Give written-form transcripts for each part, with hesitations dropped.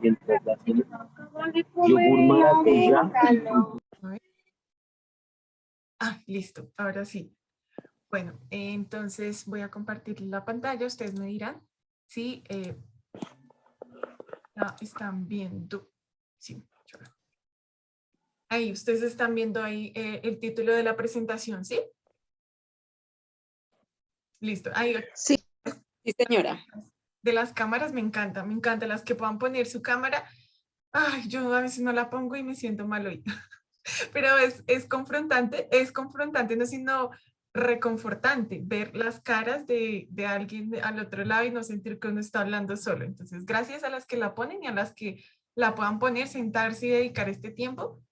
mientras la hacen yogur maracuyá. A ver. Ah, listo, ahora sí. Bueno, entonces voy a compartir la pantalla. Ustedes me dirán si la están viendo. Sí, yo creo. Ahí, ustedes están viendo ahí el título de la presentación, ¿sí? Listo. Ahí, Sí, sí, señora. de las cámaras me encanta las que puedan poner su cámara. Ay, yo a veces no la pongo y me siento mal hoy. Pero es confrontante, no sino reconfortante ver las caras de alguien al otro lado y no sentir que uno está hablando solo. Entonces, gracias a las que la ponen y a las que la puedan poner, sentarse y dedicar este tiempo,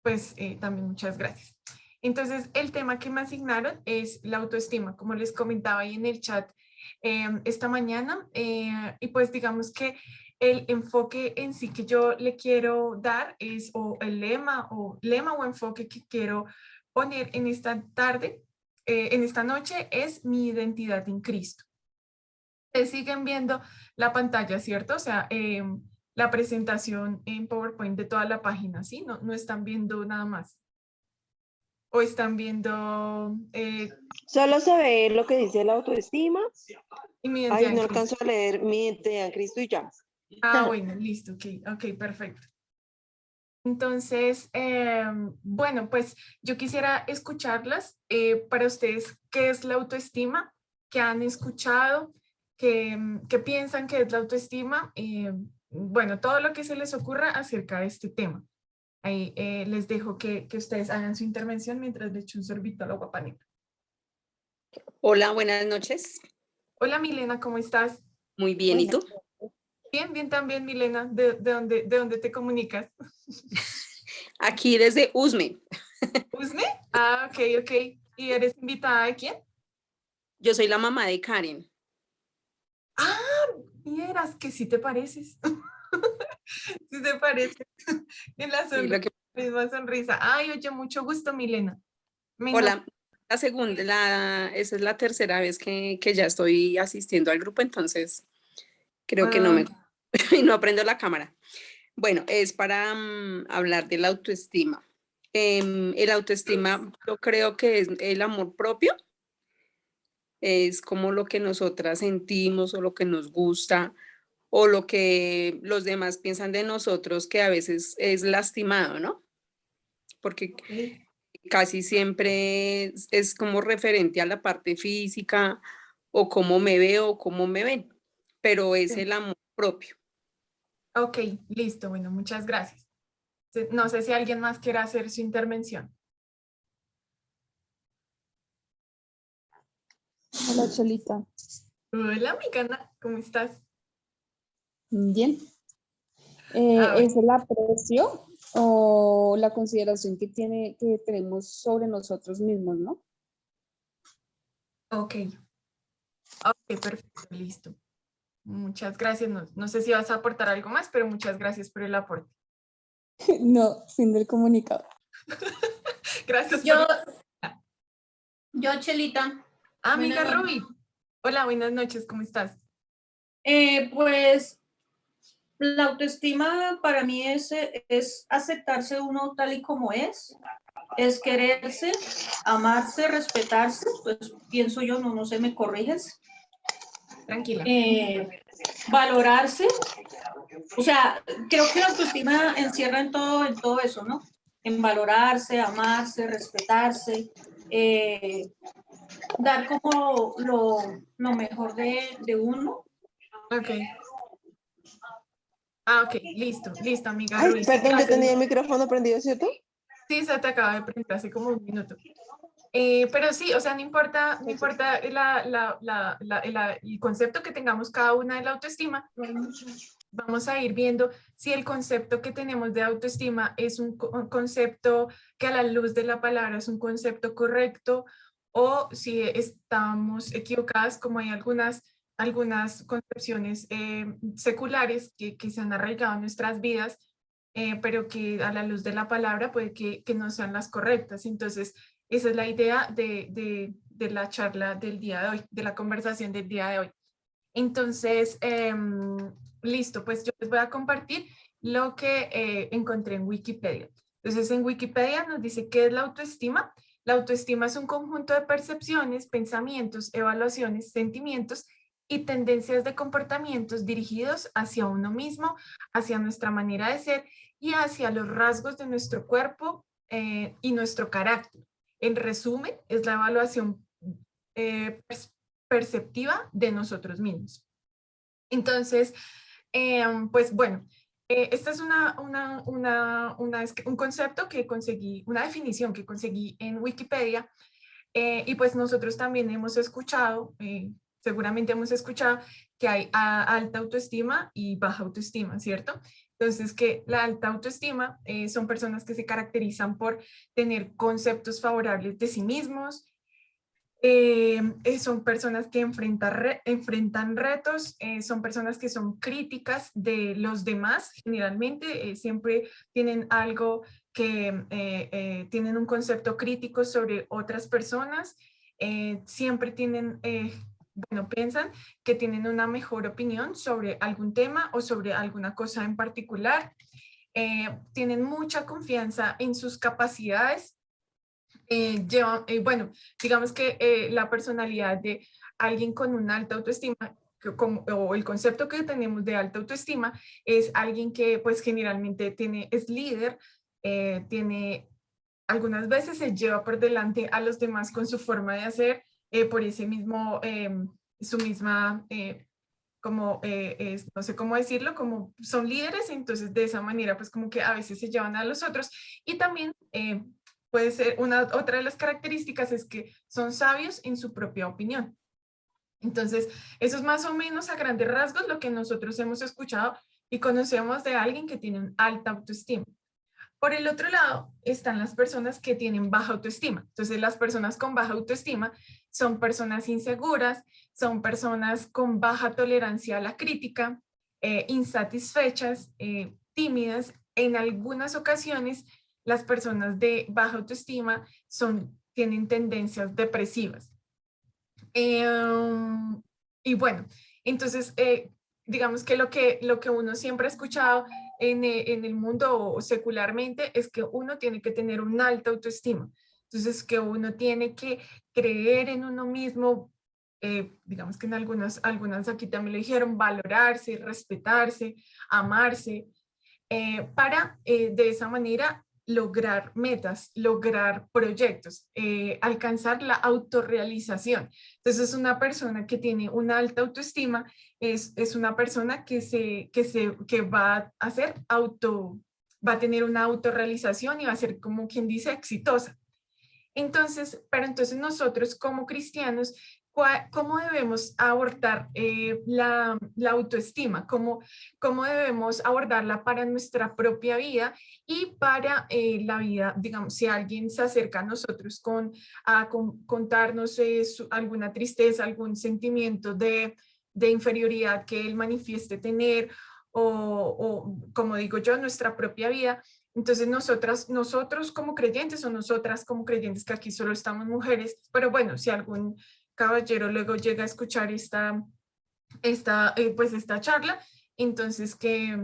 pues también muchas gracias. Entonces, el tema que me asignaron es la autoestima, como les comentaba ahí en el chat esta mañana, y pues digamos que el enfoque en sí que yo le quiero dar es, o el lema o enfoque que quiero poner en esta tarde, en esta noche, es mi identidad en Cristo. Ustedes siguen viendo la pantalla, ¿cierto? O sea, la presentación en PowerPoint de toda la página, ¿sí? No, no están viendo nada más. O están viendo Solo se ve lo que dice la autoestima. y mi identidad Ay, en no Cristo. alcanzo a leer mi identidad en Cristo y ya. Ah, bueno, listo, ok, perfecto. Entonces, bueno, pues yo quisiera escucharlas para ustedes, ¿qué es la autoestima? ¿Qué han escuchado? ¿Qué piensan que es la autoestima? Bueno, todo lo que se les ocurra acerca de este tema. Ahí les dejo que ustedes hagan su intervención mientras le echo un sorbito a la guapanela. Hola, buenas noches. Hola Milena, ¿cómo estás? Muy bien, ¿y tú? Bien, bien también Milena. De dónde te comunicas? Aquí desde Usme. ¿Usme? Ah, ok. ¿Y eres invitada de quién? Yo soy la mamá de Karen. Ah, vieras que sí te pareces. Sí te pareces. En la Sí, lo que... misma sonrisa. Ay, oye, mucho gusto, Milena. Hola, la segunda, esa es la tercera vez que ya estoy asistiendo al grupo, entonces creo que no me no aprendo la cámara. Bueno, es para hablar de la autoestima. El autoestima, yo creo que es el amor propio, es como lo que nosotras sentimos o lo que nos gusta o lo que los demás piensan de nosotros, que a veces es lastimado, ¿no? Porque casi siempre es como referente a la parte física o cómo me veo o cómo me ven, pero es el amor propio. Ok, listo. Bueno, muchas gracias. No sé si alguien más quiera hacer su intervención. Hola, Chelita. Hola, mi Cana, ¿cómo estás? Bien. A ver. ¿Es el aprecio o la consideración que tenemos sobre nosotros mismos, no? Ok, perfecto, listo. Muchas gracias. No sé si vas a aportar algo más, pero muchas gracias por el aporte. No, fin del comunicado. Gracias Yo, por... yo, Chelita. Amiga Buenas Ruby. Hola, buenas noches, ¿cómo estás? Pues la autoestima para mí es aceptarse uno tal y como es quererse, amarse, respetarse, pues pienso yo, no sé, me corriges. Tranquila. Valorarse, o sea, creo que la autoestima encierra en todo eso, ¿no? En valorarse, amarse, respetarse, dar como lo mejor de uno. Ok. Ah, ok, listo, amiga Ay, Ruiz. perdón, yo Gracias. tenía el micrófono prendido, ¿cierto? Sí, se te acaba de preguntar hace como un minuto. Pero sí, o sea, no importa el concepto que tengamos cada una de la autoestima, vamos a ir viendo si el concepto que tenemos de autoestima es un concepto que a la luz de la palabra es un concepto correcto o si estamos equivocadas, como hay algunas concepciones seculares que se han arraigado en nuestras vidas, pero que a la luz de la palabra puede que no sean las correctas. Entonces, esa es la idea de la charla del día de hoy, de la conversación del día de hoy. Entonces, listo, pues yo les voy a compartir lo que encontré en Wikipedia. Entonces, en Wikipedia nos dice qué es la autoestima. La autoestima es un conjunto de percepciones, pensamientos, evaluaciones, sentimientos y tendencias de comportamientos dirigidos hacia uno mismo, hacia nuestra manera de ser y hacia los rasgos de nuestro cuerpo y nuestro carácter. En resumen, es la evaluación perceptiva de nosotros mismos. Entonces, pues bueno, esta es un concepto que conseguí, una definición que conseguí en Wikipedia, y pues nosotros también hemos escuchado, seguramente hemos escuchado que hay alta autoestima y baja autoestima, ¿cierto? Entonces, que la alta autoestima son personas que se caracterizan por tener conceptos favorables de sí mismos, son personas que enfrentan retos, son personas que son críticas de los demás, generalmente siempre tienen algo que tienen un concepto crítico sobre otras personas, siempre tienen, bueno, piensan que tienen una mejor opinión sobre algún tema o sobre alguna cosa en particular, tienen mucha confianza en sus capacidades. Bueno, digamos que la personalidad de alguien con una alta autoestima, o el concepto que tenemos de alta autoestima, es alguien que pues generalmente es líder, tiene, algunas veces se lleva por delante a los demás con su forma de hacer, por ese mismo, su misma, no sé cómo decirlo, como son líderes, entonces de esa manera pues como que a veces se llevan a los otros, y también puede ser otra de las características es que son sabios en su propia opinión. Entonces, eso es más o menos a grandes rasgos lo que nosotros hemos escuchado y conocemos de alguien que tiene una alta autoestima. Por el otro lado, están las personas que tienen baja autoestima. Entonces, las personas con baja autoestima son personas inseguras, son personas con baja tolerancia a la crítica, insatisfechas, tímidas. En algunas ocasiones, las personas de baja autoestima tienen tendencias depresivas. Y bueno, entonces, digamos que lo que uno siempre ha escuchado en el mundo secularmente es que uno tiene que tener una alta autoestima. Entonces, que uno tiene que creer en uno mismo, digamos que en algunas aquí también lo dijeron, valorarse, respetarse, amarse, para de esa manera lograr metas, lograr proyectos, alcanzar la autorrealización. Entonces, una persona que tiene una alta autoestima es una persona que va a hacer va a tener una autorrealización y va a ser, como quien dice, exitosa. Entonces, pero entonces nosotros como cristianos, ¿cómo debemos abordar la autoestima? ¿Cómo debemos abordarla para nuestra propia vida y para la vida, digamos, si alguien se acerca a nosotros a contarnos alguna tristeza, algún sentimiento de inferioridad que él manifieste tener, o como digo yo, nuestra propia vida? Entonces nosotros como creyentes, o nosotras como creyentes, que aquí solo estamos mujeres, pero bueno, si algún caballero luego llega a escuchar pues esta charla, entonces que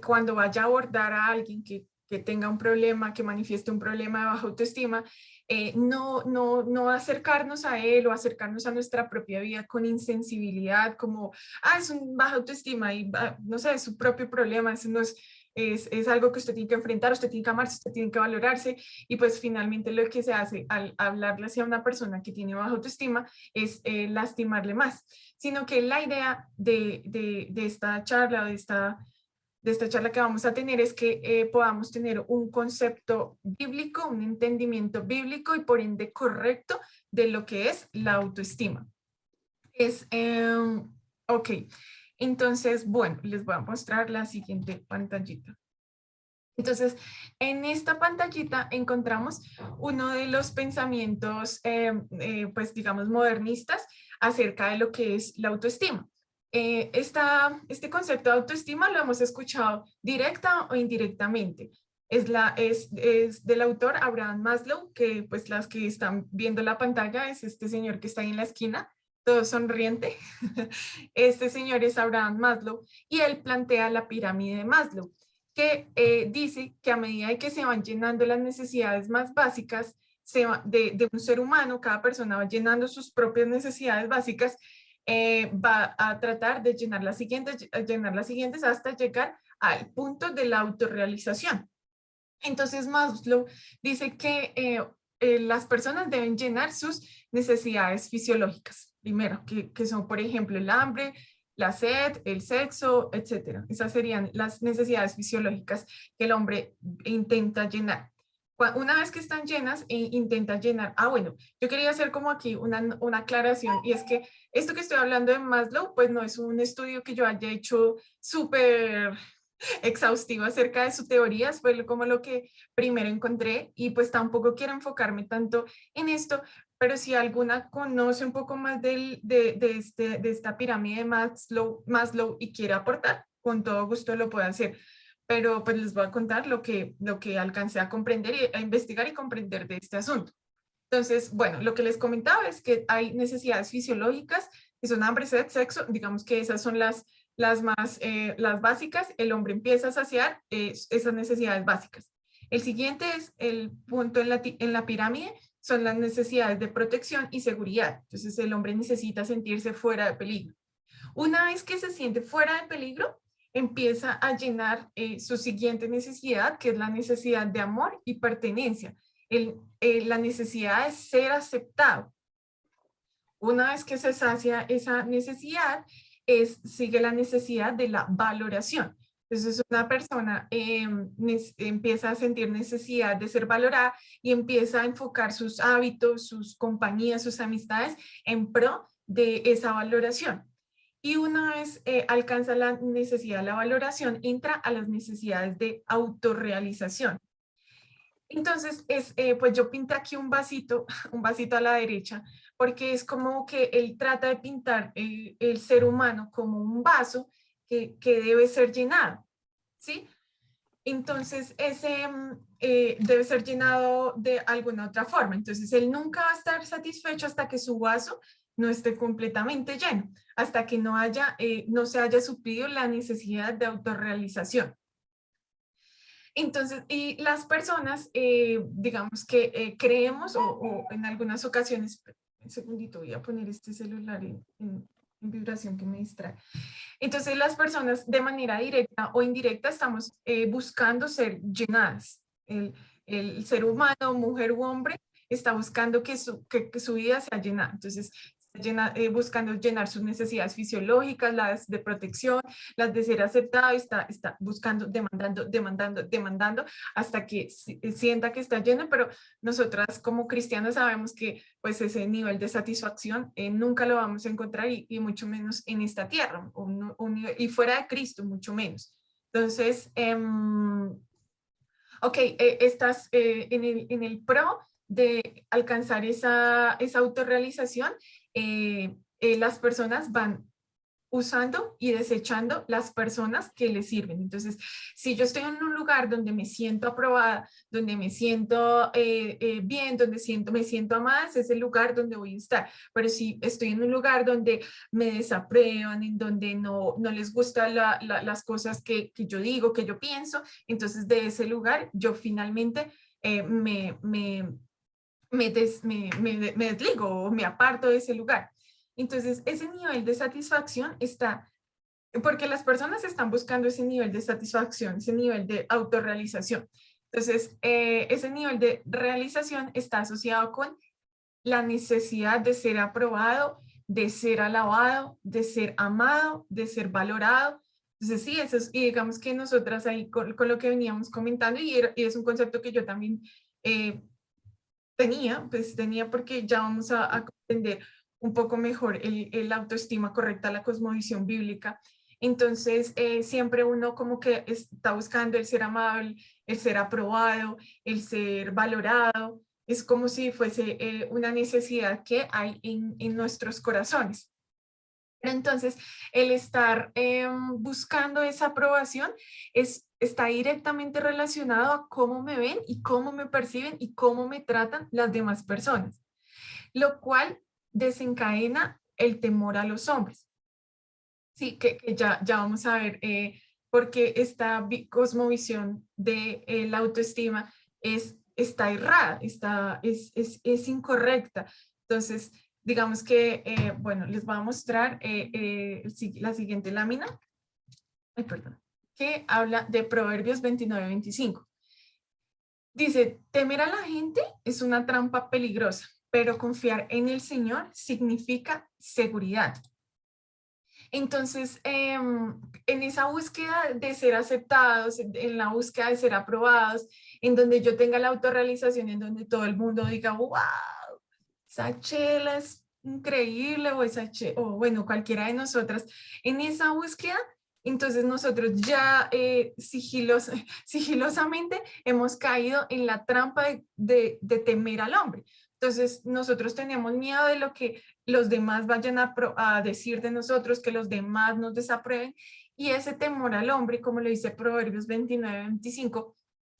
cuando vaya a abordar a alguien que tenga un problema, que manifieste un problema de baja autoestima, no acercarnos a él o acercarnos a nuestra propia vida con insensibilidad, como, es un baja autoestima y no sé, es su propio problema, eso no es algo que usted tiene que enfrentar, usted tiene que amarse, usted tiene que valorarse, y pues finalmente lo que se hace al hablarle hacia una persona que tiene baja autoestima es lastimarle más, sino que la idea de esta charla, de esta charla que vamos a tener es que podamos tener un concepto bíblico, un entendimiento bíblico y por ende correcto de lo que es la autoestima. Ok, entonces, bueno, les voy a mostrar la siguiente pantallita. Entonces, en esta pantallita encontramos uno de los pensamientos, pues digamos, modernistas acerca de lo que es la autoestima. Este concepto de autoestima lo hemos escuchado directa o indirectamente. Es del autor Abraham Maslow, que pues las que están viendo la pantalla es este señor que está ahí en la esquina, todo sonriente. Este señor es Abraham Maslow y él plantea la pirámide de Maslow, que dice que a medida que se van llenando las necesidades más básicas de un ser humano, cada persona va llenando sus propias necesidades básicas, va a tratar de llenar las siguientes hasta llegar al punto de la autorrealización. Entonces Maslow dice que las personas deben llenar sus necesidades fisiológicas, primero, que son, por ejemplo, el hambre, la sed, el sexo, etcétera. Esas serían las necesidades fisiológicas que el hombre intenta llenar. Una vez que están llenas, intenta llenar. Bueno, yo quería hacer como aquí una aclaración, y es que esto que estoy hablando de Maslow, pues no es un estudio que yo haya hecho súper exhaustivo acerca de sus teorías, fue como lo que primero encontré, y pues tampoco quiero enfocarme tanto en esto, pero si alguna conoce un poco más de esta pirámide de Maslow y quiere aportar, con todo gusto lo puede hacer. Pero pues les voy a contar lo que alcancé a comprender a investigar y comprender de este asunto. Entonces, bueno, lo que les comentaba es que hay necesidades fisiológicas, que son hambre, sed, sexo, digamos que esas son las básicas. El hombre empieza a saciar esas necesidades básicas. El siguiente es el punto en la pirámide, son las necesidades de protección y seguridad. Entonces el hombre necesita sentirse fuera de peligro. Una vez que se siente fuera de peligro, empieza a llenar su siguiente necesidad, que es la necesidad de amor y pertenencia, la necesidad de ser aceptado. Una vez que se sacia esa necesidad, sigue la necesidad de la valoración. Entonces una persona empieza a sentir necesidad de ser valorada y empieza a enfocar sus hábitos, sus compañías, sus amistades en pro de esa valoración. Y una vez alcanza la necesidad de la valoración, entra a las necesidades de autorrealización. Entonces, pues yo pinté aquí un vasito a la derecha, porque es como que él trata de pintar el ser humano como un vaso que debe ser llenado, ¿sí? Entonces, ese debe ser llenado de alguna otra forma. Entonces, él nunca va a estar satisfecho hasta que su vaso no esté completamente lleno, hasta que no se haya suplido la necesidad de autorrealización. Entonces, y las personas, digamos que creemos, o en algunas ocasiones, un segundito, voy a poner este celular en vibración que me distrae. Entonces, las personas de manera directa o indirecta estamos buscando ser llenadas. El ser humano, mujer u hombre, está buscando que su vida sea llenada. Entonces, buscando llenar sus necesidades fisiológicas, las de protección, las de ser aceptado, está buscando, demandando, hasta que sienta que está lleno, pero nosotras como cristianas sabemos que pues ese nivel de satisfacción nunca lo vamos a encontrar, y mucho menos en esta tierra, y fuera de Cristo mucho menos. Entonces, estás en el pro de alcanzar esa autorrealización. Las personas van usando y desechando las personas que les sirven. Entonces, si yo estoy en un lugar donde me siento aprobada, donde me siento bien, donde me siento amada, es el lugar donde voy a estar. Pero si estoy en un lugar donde me desaprueban, en donde no les gustan las cosas que yo digo, que yo pienso, entonces de ese lugar yo finalmente me desligo o me aparto de ese lugar. Entonces, ese nivel de satisfacción está, porque las personas están buscando ese nivel de satisfacción, ese nivel de autorrealización. Entonces, ese nivel de realización está asociado con la necesidad de ser aprobado, de ser alabado, de ser amado, de ser valorado. Entonces, sí, eso es, y digamos que nosotras ahí con lo que veníamos comentando, y es un concepto que yo también tenía porque ya vamos a comprender un poco mejor el autoestima correcta, la cosmovisión bíblica. Entonces, siempre uno como que está buscando el ser amable, el ser aprobado, el ser valorado. Es como si fuese una necesidad que hay en nuestros corazones. Pero entonces, el estar buscando esa aprobación está directamente relacionado a cómo me ven y cómo me perciben y cómo me tratan las demás personas, lo cual desencadena el temor a los hombres. Sí, que ya vamos a ver, porque esta cosmovisión de la autoestima está errada, es incorrecta. Entonces, digamos que, bueno, les voy a mostrar la siguiente lámina, perdón, que habla de Proverbios 29-25. Dice, temer a la gente es una trampa peligrosa, pero confiar en el Señor significa seguridad. Entonces, en esa búsqueda de ser aceptados, en la búsqueda de ser aprobados, en donde yo tenga la autorrealización, en donde todo el mundo diga, wow, esa chela es increíble, o bueno, cualquiera de nosotras, en esa búsqueda, entonces nosotros ya sigilosamente hemos caído en la trampa de temer al hombre. Entonces nosotros tenemos miedo de lo que los demás vayan a decir de nosotros, que los demás nos desaprueben, y ese temor al hombre, como lo dice Proverbios 29-25,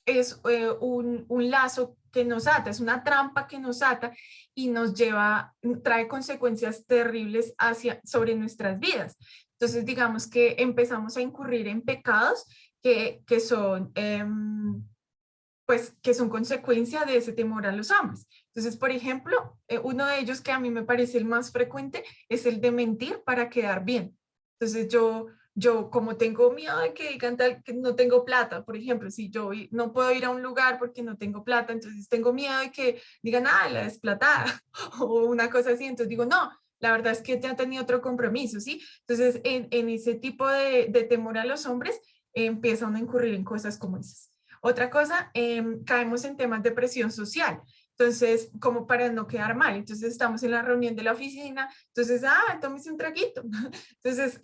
es un lazo que nos ata, es una trampa que nos ata y nos trae consecuencias terribles sobre nuestras vidas. Entonces, digamos que empezamos a incurrir en pecados que son, pues, que son consecuencia de ese temor a los hombres. Entonces, por ejemplo, uno de ellos que a mí me parece el más frecuente es el de mentir para quedar bien. Entonces, yo como tengo miedo de que digan que no tengo plata, por ejemplo, si yo no puedo ir a un lugar porque no tengo plata, entonces tengo miedo de que digan, la desplatada, o una cosa así, entonces digo, no, la verdad es que ya tenía otro compromiso, ¿sí? Entonces, en ese tipo de temor a los hombres, empieza uno a incurrir en cosas como esas. Otra cosa, caemos en temas de presión social. Entonces, como para no quedar mal, entonces estamos en la reunión de la oficina, entonces, tómese un traguito. Entonces,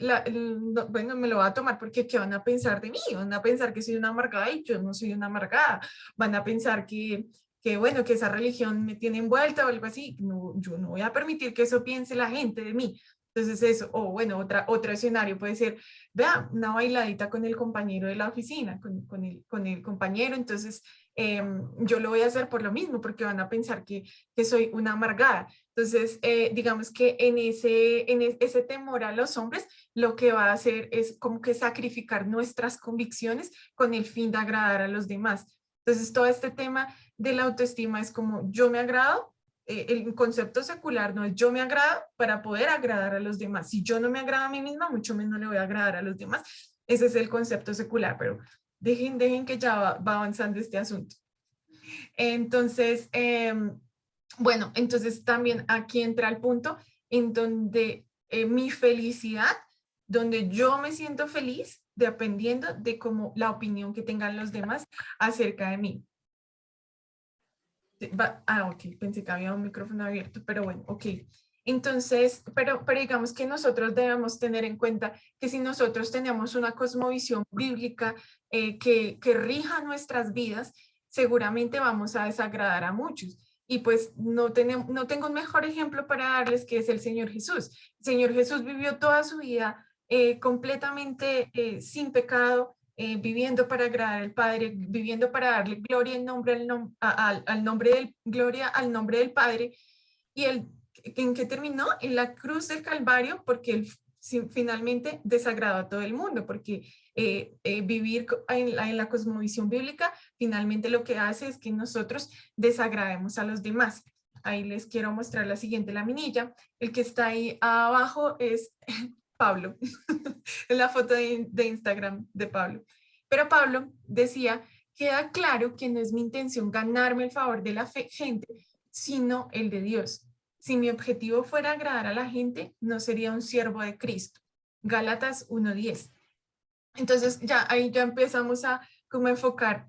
bueno, me lo voy a tomar porque ¿qué van a pensar de mí? Van a pensar que soy una amargada y yo no soy una amargada. Van a pensar bueno, que esa religión me tiene envuelta o algo así. No, yo no voy a permitir que eso piense la gente de mí. Entonces eso, o bueno, otro escenario puede ser, vea, una bailadita con el compañero de la oficina, con el compañero, entonces yo lo voy a hacer por lo mismo, porque van a pensar que soy una amargada. Entonces, digamos que en ese temor a los hombres, lo que va a hacer es como que sacrificar nuestras convicciones con el fin de agradar a los demás. Entonces, todo este tema de la autoestima es como yo me agrado. El concepto secular no es yo me agrado para poder agradar a los demás. Si yo no me agrado a mí misma, mucho menos le voy a agradar a los demás. Ese es el concepto secular, pero dejen que ya va avanzando este asunto. Entonces, bueno, entonces también aquí entra el punto en donde mi felicidad, donde yo me siento feliz, dependiendo de cómo la opinión que tengan los demás acerca de mí. Ok, pensé que había un micrófono abierto, pero bueno, ok. Entonces, pero digamos que nosotros debemos tener en cuenta que si nosotros tenemos una cosmovisión bíblica que rija nuestras vidas, seguramente vamos a desagradar a muchos. Y pues no tengo un mejor ejemplo para darles, que es el Señor Jesús. El Señor Jesús vivió toda su vida completamente sin pecado, viviendo para agradar al Padre, viviendo para darle gloria al gloria al nombre del Padre. Y él, ¿en qué terminó? En la cruz del Calvario, porque él finalmente desagradó a todo el mundo, porque vivir en la cosmovisión bíblica finalmente lo que hace es que nosotros desagrademos a los demás. Ahí les quiero mostrar la siguiente laminilla. El que está ahí abajo es Pablo, en la foto de Instagram de Pablo. Pero Pablo decía, queda claro que no es mi intención ganarme el favor de la gente, sino el de Dios. Si mi objetivo fuera agradar a la gente, no sería un siervo de Cristo. Gálatas 1:10. Entonces ahí ya empezamos a como enfocar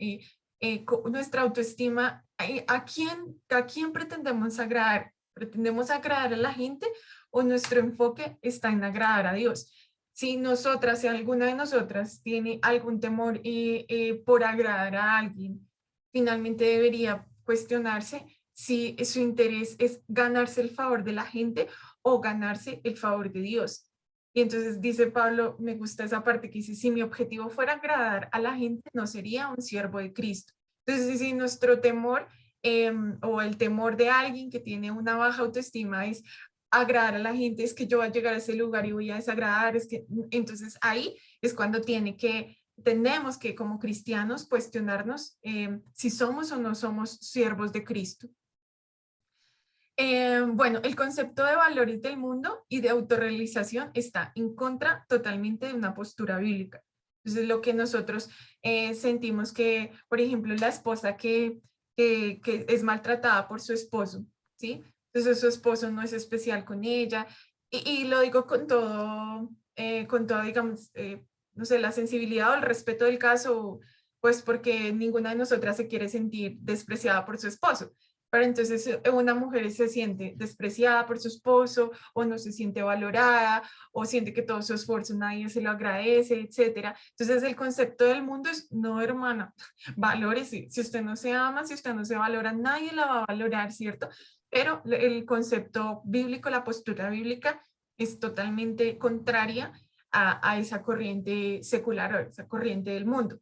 nuestra autoestima. ¿A quién pretendemos agradar? ¿Pretendemos agradar a la gente o nuestro enfoque está en agradar a Dios? Si alguna de nosotras tiene algún temor por agradar a alguien, finalmente debería cuestionarse si su interés es ganarse el favor de la gente o ganarse el favor de Dios. Y entonces dice Pablo, me gusta esa parte que dice, si mi objetivo fuera agradar a la gente, no sería un siervo de Cristo. Entonces, si nuestro temor o el temor de alguien que tiene una baja autoestima es agradar a la gente, es que yo voy a llegar a ese lugar y voy a desagradar, es que entonces ahí es cuando tenemos que como cristianos cuestionarnos si somos o no somos siervos de Cristo. Bueno, el concepto de valores del mundo y de autorrealización está en contra totalmente de una postura bíblica. Entonces, lo que nosotros sentimos que, por ejemplo, la esposa que es maltratada por su esposo, ¿sí? Entonces, su esposo no es especial con ella, y lo digo con todo, digamos, no sé, la sensibilidad o el respeto del caso, pues porque ninguna de nosotras se quiere sentir despreciada por su esposo. Pero entonces una mujer se siente despreciada por su esposo o no se siente valorada o siente que todo su esfuerzo nadie se lo agradece, etcétera. Entonces el concepto del mundo es, no, hermana, valórese. Si usted no se ama, si usted no se valora, nadie la va a valorar, ¿cierto? Pero el concepto bíblico, la postura bíblica es totalmente contraria a esa corriente secular o esa corriente del mundo.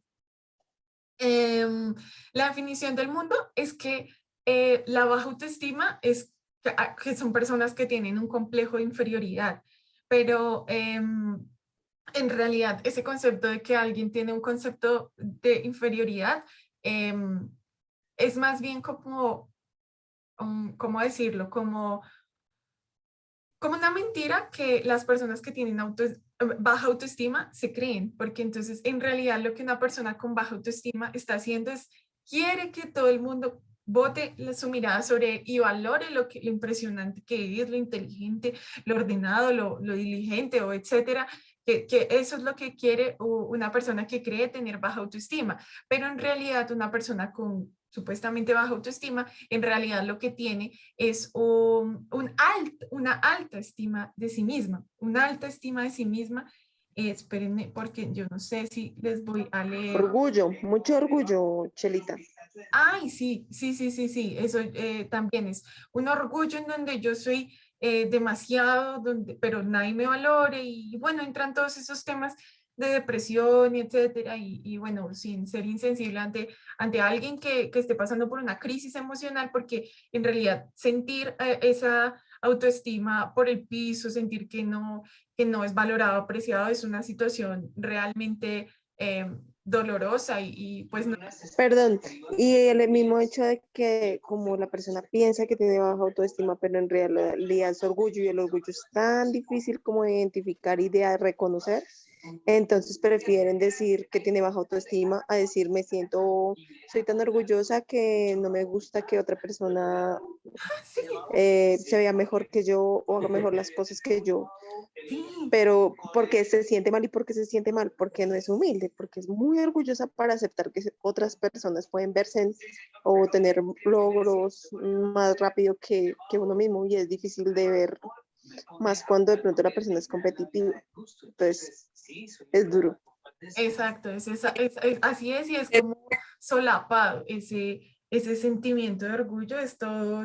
La definición del mundo es que la baja autoestima es que son personas que tienen un complejo de inferioridad, pero en realidad ese concepto de que alguien tiene un concepto de inferioridad es más bien como, ¿cómo decirlo? Como una mentira que las personas que tienen baja autoestima se creen, porque entonces en realidad lo que una persona con baja autoestima está haciendo es quiere que todo el mundo bote su mirada sobre él y valore lo impresionante que es, lo inteligente, lo ordenado, lo diligente o etcétera, que eso es lo que quiere una persona que cree tener baja autoestima, pero en realidad una persona con supuestamente baja autoestima, en realidad lo que tiene es una alta estima de sí misma, una alta estima de sí misma. Espérenme, porque yo no sé si les voy a leer. Orgullo, mucho orgullo, Chelita. Ay, sí, eso también es un orgullo en donde yo soy demasiado, pero nadie me valore y bueno, entran todos esos temas de depresión y etcétera y bueno, sin ser insensible ante alguien que esté pasando por una crisis emocional, porque en realidad sentir esa autoestima por el piso, sentir que no es valorado, apreciado, es una situación realmente dolorosa y pues no. Perdón, y el mismo hecho de que como la persona piensa que tiene baja autoestima, pero en realidad es orgullo y el orgullo es tan difícil como de identificar y de reconocer, entonces prefieren decir que tiene baja autoestima a decir soy tan orgullosa que no me gusta que otra persona Sí, se vea mejor que yo o haga mejor las cosas que yo. sí. Pero porque se siente mal y porque se siente mal, porque no es humilde, porque es muy orgullosa para aceptar que otras personas pueden verse o tener logros más rápido que uno mismo y es difícil de ver más cuando de pronto la persona es competitiva. Entonces, es duro. Exacto, así es y es como solapado ese sentimiento de orgullo, es todo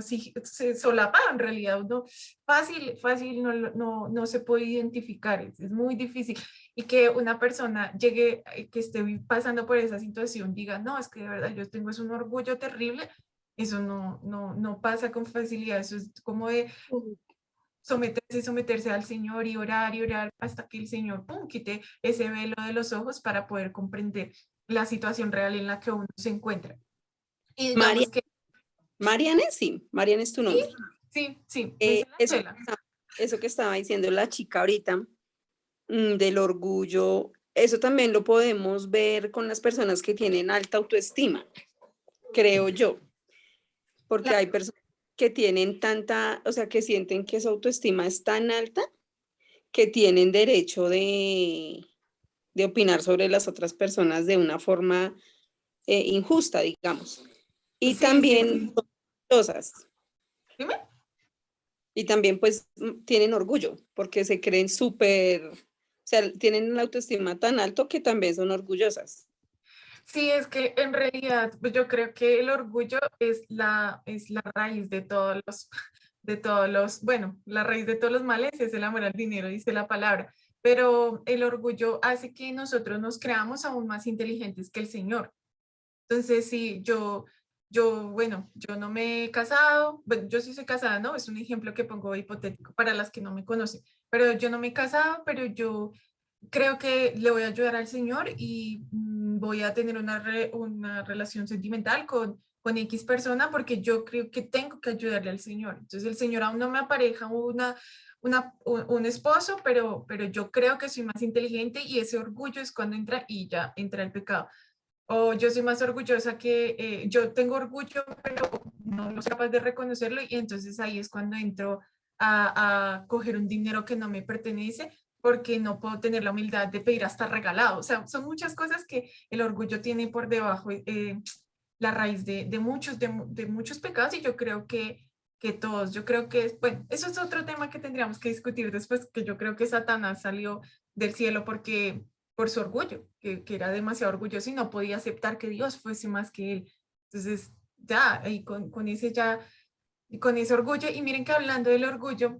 solapado en realidad, uno fácil no se puede identificar, es muy difícil y que una persona llegue, que esté pasando por esa situación, diga, no, es que de verdad yo tengo es un orgullo terrible, eso no pasa con facilidad, eso es como de someterse al Señor y orar hasta que el Señor, pum, quite ese velo de los ojos para poder comprender la situación real en la que uno se encuentra. Y digamos que... Mariane, sí, Mariane es tu nombre. Sí, eso que estaba diciendo la chica ahorita, del orgullo, eso también lo podemos ver con las personas que tienen alta autoestima, creo yo, porque hay personas que tienen o sea, que sienten que su autoestima es tan alta que tienen derecho de opinar sobre las otras personas de una forma injusta, digamos. Y también son orgullosas. Dime. Y también pues tienen orgullo, porque se creen súper, o sea, tienen una autoestima tan alto que también son orgullosas. Sí, es que en realidad pues yo creo que el orgullo es la raíz de bueno, la raíz de todos los males es el amor al dinero, dice la palabra, pero el orgullo hace que nosotros nos creamos aún más inteligentes que el Señor. Entonces, si yo bueno, yo no me he casado, bueno, yo sí soy casada, ¿no? Es un ejemplo que pongo hipotético para las que no me conocen, pero yo no me he casado, pero yo creo que le voy a ayudar al Señor y voy a tener una relación sentimental con X persona porque yo creo que tengo que ayudarle al Señor. Entonces el Señor aún no me apareja un esposo, pero yo creo que soy más inteligente y ese orgullo es cuando entra y ya entra el pecado. O yo soy más orgullosa que, yo tengo orgullo, pero no soy capaz de reconocerlo y entonces ahí es cuando entro a coger un dinero que no me pertenece porque no puedo tener la humildad de pedir hasta regalado. O sea, son muchas cosas que el orgullo tiene por debajo la raíz de muchos pecados y yo creo que todos, yo creo que, bueno, eso es otro tema que tendríamos que discutir después, que yo creo que Satanás salió del cielo porque por su orgullo, que era demasiado orgulloso y no podía aceptar que Dios fuese más que él. Entonces, ya, y con ese orgullo, y miren que hablando del orgullo,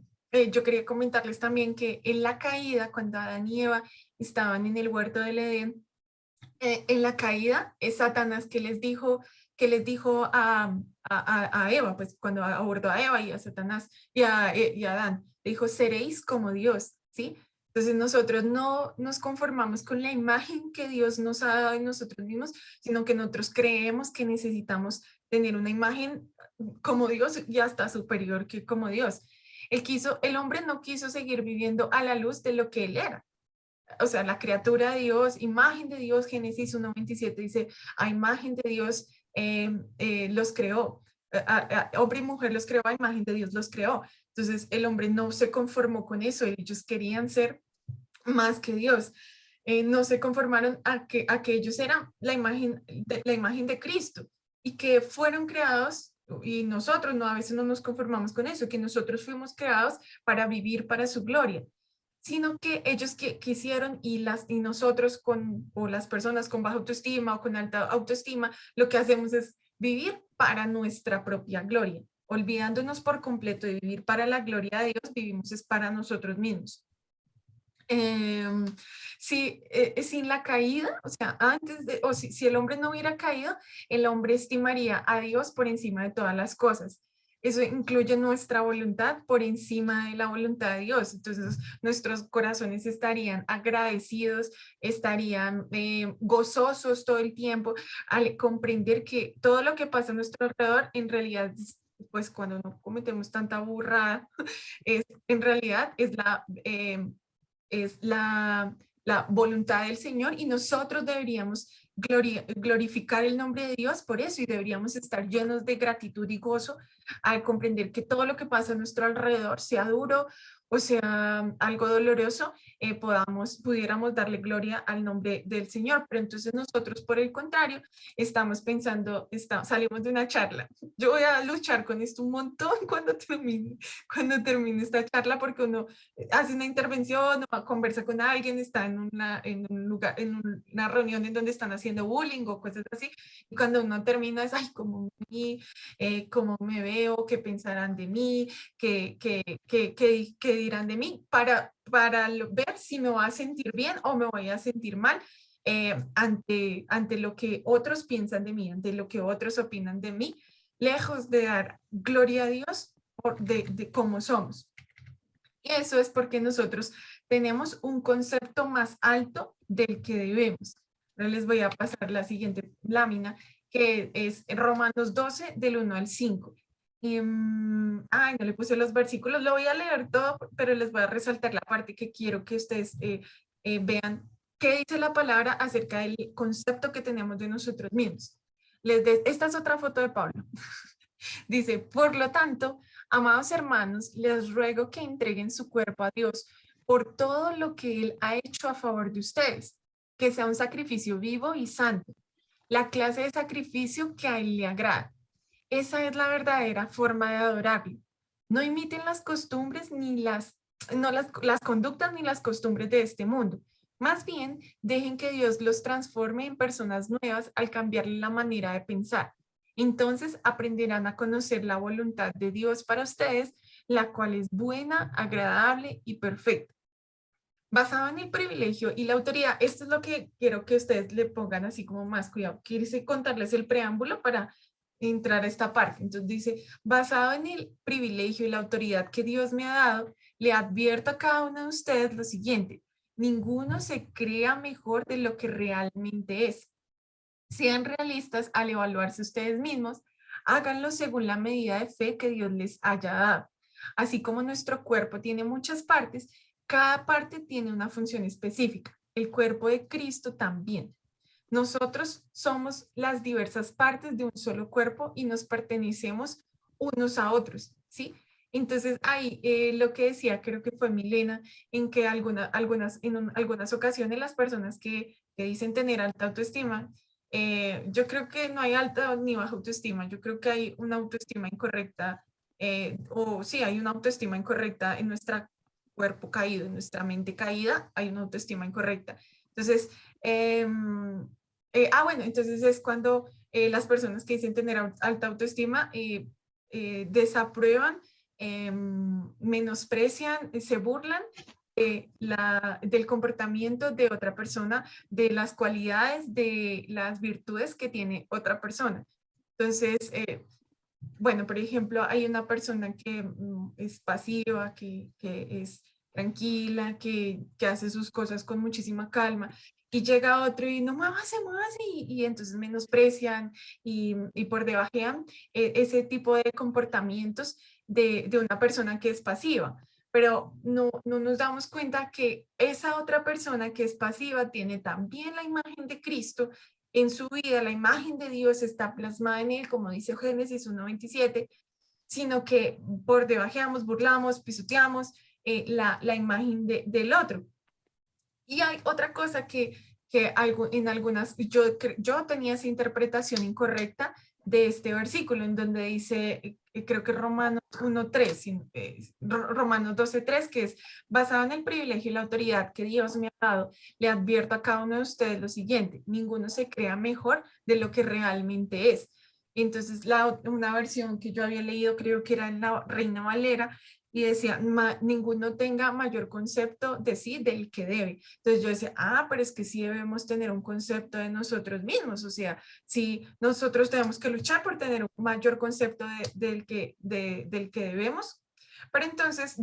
yo quería comentarles también que en la caída, cuando Adán y Eva estaban en el huerto del Edén, en la caída es Satanás que les dijo a Eva, pues cuando abordó a Eva y a Satanás y a Adán, le dijo, seréis como Dios, ¿sí? Entonces nosotros no nos conformamos con la imagen que Dios nos ha dado en nosotros mismos, sino que nosotros creemos que necesitamos tener una imagen como Dios y hasta superior que como Dios. El hombre no quiso seguir viviendo a la luz de lo que él era, o sea, la criatura de Dios, imagen de Dios, Génesis 1:27 dice, a imagen de Dios los creó, hombre y mujer los creó, a imagen de Dios los creó. Entonces el hombre no se conformó con eso, ellos querían ser más que Dios. No se conformaron a que ellos eran la imagen de Cristo y que fueron creados, y nosotros no, a veces no nos conformamos con eso, que nosotros fuimos creados para vivir para su gloria, sino que ellos quisieron y nosotros o las personas con baja autoestima o con alta autoestima, lo que hacemos es vivir para nuestra propia gloria, olvidándonos por completo de vivir para la gloria de Dios, vivimos es para nosotros mismos. Sin la caída, o sea, si el hombre no hubiera caído, el hombre estimaría a Dios por encima de todas las cosas. Eso incluye nuestra voluntad por encima de la voluntad de Dios. Entonces, nuestros corazones estarían agradecidos, estarían gozosos todo el tiempo al comprender que todo lo que pasa a nuestro alrededor, en realidad, pues cuando no cometemos tanta burrada, en realidad es la voluntad del Señor y nosotros deberíamos glorificar el nombre de Dios por eso y deberíamos estar llenos de gratitud y gozo al comprender que todo lo que pasa a nuestro alrededor, sea duro o sea algo doloroso, pudiéramos darle gloria al nombre del Señor. Pero entonces nosotros, por el contrario, estamos pensando, salimos de una charla. Yo voy a luchar con esto un montón cuando termine esta charla, porque uno hace una intervención o conversa con alguien, está en un lugar, en una reunión en donde están haciendo bullying o cosas así, y cuando uno termina es, ay, cómo me veo, qué pensarán de mí, qué dirán de mí, para ver si me voy a sentir bien o me voy a sentir mal ante lo que otros piensan de mí, ante lo que otros opinan de mí, lejos de dar gloria a Dios de cómo somos. Y eso es porque nosotros tenemos un concepto más alto del que debemos. Ahora les voy a pasar la siguiente lámina, que es Romanos 12, del 1 al 5. No le puse los versículos, lo voy a leer todo, pero les voy a resaltar la parte que quiero que ustedes vean qué dice la palabra acerca del concepto que tenemos de nosotros mismos. Esta es otra foto de Pablo. Dice, por lo tanto, amados hermanos, les ruego que entreguen su cuerpo a Dios por todo lo que Él ha hecho a favor de ustedes, que sea un sacrificio vivo y santo, la clase de sacrificio que a Él le agrada. Esa es la verdadera forma de adorarlo. No imiten las costumbres las conductas ni las costumbres de este mundo. Más bien, dejen que Dios los transforme en personas nuevas al cambiarle la manera de pensar. Entonces aprenderán a conocer la voluntad de Dios para ustedes, la cual es buena, agradable y perfecta. Basado en el privilegio y la autoridad, esto es lo que quiero que ustedes le pongan así como más cuidado. Quise contarles el preámbulo para entrar a esta parte. Entonces dice, basado en el privilegio y la autoridad que Dios me ha dado, le advierto a cada uno de ustedes lo siguiente: ninguno se crea mejor de lo que realmente es. Sean realistas al evaluarse ustedes mismos, háganlo según la medida de fe que Dios les haya dado. Así como nuestro cuerpo tiene muchas partes, cada parte tiene una función específica. El cuerpo de Cristo también. Nosotros somos las diversas partes de un solo cuerpo y nos pertenecemos unos a otros, ¿sí? Entonces, ahí lo que decía, creo que fue Milena, en que algunas ocasiones las personas que dicen tener alta autoestima, yo creo que no hay alta ni baja autoestima, yo creo que hay una autoestima incorrecta, o sí, hay una autoestima incorrecta en nuestro cuerpo caído, en nuestra mente caída, hay una autoestima incorrecta. Entonces, bueno, entonces es cuando las personas que dicen tener alta autoestima desaprueban, menosprecian, se burlan del comportamiento de otra persona, de las cualidades, de las virtudes que tiene otra persona. Entonces, bueno, por ejemplo, hay una persona que es pasiva, que es tranquila, que hace sus cosas con muchísima calma, y llega otro y no, muévase, y entonces menosprecian y por debajean ese tipo de comportamientos de una persona que es pasiva. Pero no nos damos cuenta que esa otra persona que es pasiva tiene también la imagen de Cristo en su vida, la imagen de Dios está plasmada en él, como dice Génesis 1:27, sino que por debajeamos, burlamos, pisoteamos la imagen del otro. Y hay otra cosa que en algunas, yo tenía esa interpretación incorrecta de este versículo, en donde dice, creo que Romanos 1:3, Romanos 12:3, que es basado en el privilegio y la autoridad que Dios me ha dado, le advierto a cada uno de ustedes lo siguiente: ninguno se crea mejor de lo que realmente es. Entonces, una versión que yo había leído, creo que era en la Reina Valera, y decía, ninguno tenga mayor concepto de sí del que debe. Entonces yo decía, pero es que sí debemos tener un concepto de nosotros mismos, o sea, sí nosotros tenemos que luchar por tener un mayor concepto del que debemos, pero entonces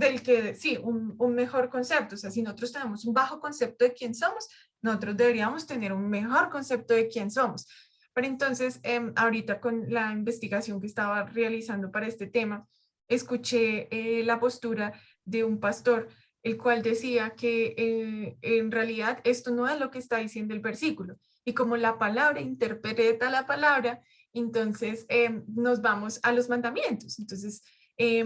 sí, un mejor concepto, o sea, si nosotros tenemos un bajo concepto de quién somos, nosotros deberíamos tener un mejor concepto de quién somos. Pero entonces, ahorita con la investigación que estaba realizando para este tema, escuché la postura de un pastor, el cual decía que en realidad esto no es lo que está diciendo el versículo. Y como la palabra interpreta la palabra, entonces nos vamos a los mandamientos. Entonces, el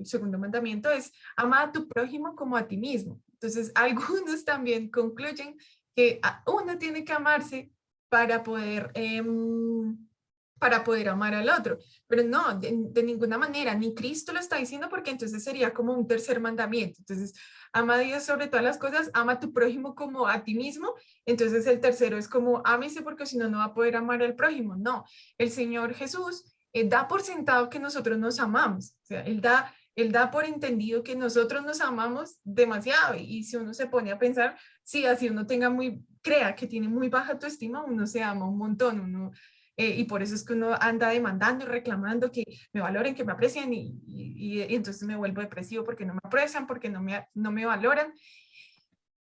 segundo mandamiento es: ama a tu prójimo como a ti mismo. Entonces, algunos también concluyen que uno tiene que amarse para poder amar al otro. Pero no, de ninguna manera, ni Cristo lo está diciendo, porque entonces sería como un tercer mandamiento. Entonces, ama a Dios sobre todas las cosas, ama a tu prójimo como a ti mismo. Entonces el tercero es como, ámese, porque si no, no va a poder amar al prójimo. No, el Señor Jesús da por sentado que nosotros nos amamos. O sea, Él da por entendido que nosotros nos amamos demasiado. Y si uno se pone a pensar, sí, así uno crea que tiene muy baja autoestima, uno se ama un montón, y por eso es que uno anda demandando y reclamando que me valoren, que me aprecien, y entonces me vuelvo depresivo porque no me aprecian, porque no me valoran.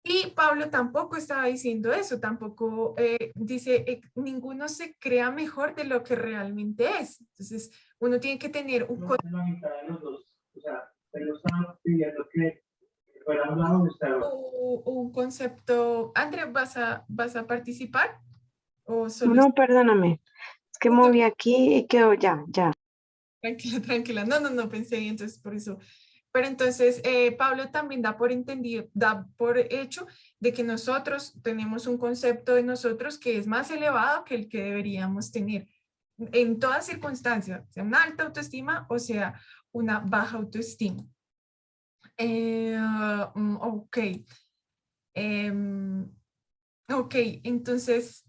Y Pablo tampoco estaba diciendo eso, tampoco dice, ninguno se crea mejor de lo que realmente es. Entonces, uno tiene que tener un concepto. Andrea, ¿vas a participar? ¿O solo No, perdóname. Es que moví aquí y quedó ya. Tranquila. No, pensé, entonces por eso. Pero entonces Pablo también da por hecho de que nosotros tenemos un concepto de nosotros que es más elevado que el que deberíamos tener en toda circunstancia, sea una alta autoestima o sea una baja autoestima. Ok. Ok, entonces,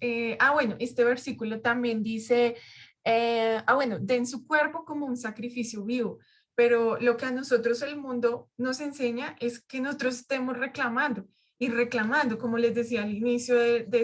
bueno, este versículo también dice, den su cuerpo como un sacrificio vivo, pero lo que a nosotros el mundo nos enseña es que nosotros estemos reclamando y reclamando, como les decía al inicio de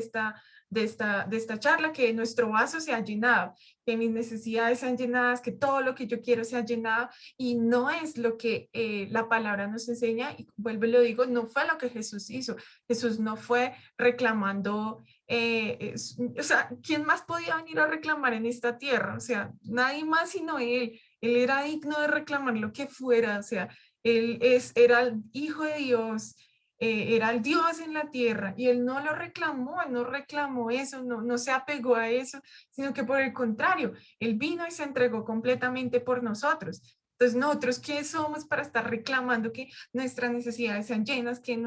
de esta charla, que nuestro vaso se ha llenado, que mis necesidades sean llenadas, que todo lo que yo quiero sea llenado, y no es lo que la palabra nos enseña, y vuelvo y lo digo, no fue lo que Jesús hizo. Jesús no fue reclamando, o sea, ¿quién más podía venir a reclamar en esta tierra? O sea, nadie más sino Él. Él era digno de reclamar lo que fuera, o sea, era el Hijo de Dios, era el Dios en la tierra, y Él no lo reclamó, Él no reclamó eso, no se apegó a eso, sino que por el contrario, Él vino y se entregó completamente por nosotros. Entonces, nosotros, ¿qué somos para estar reclamando que nuestras necesidades sean llenas, que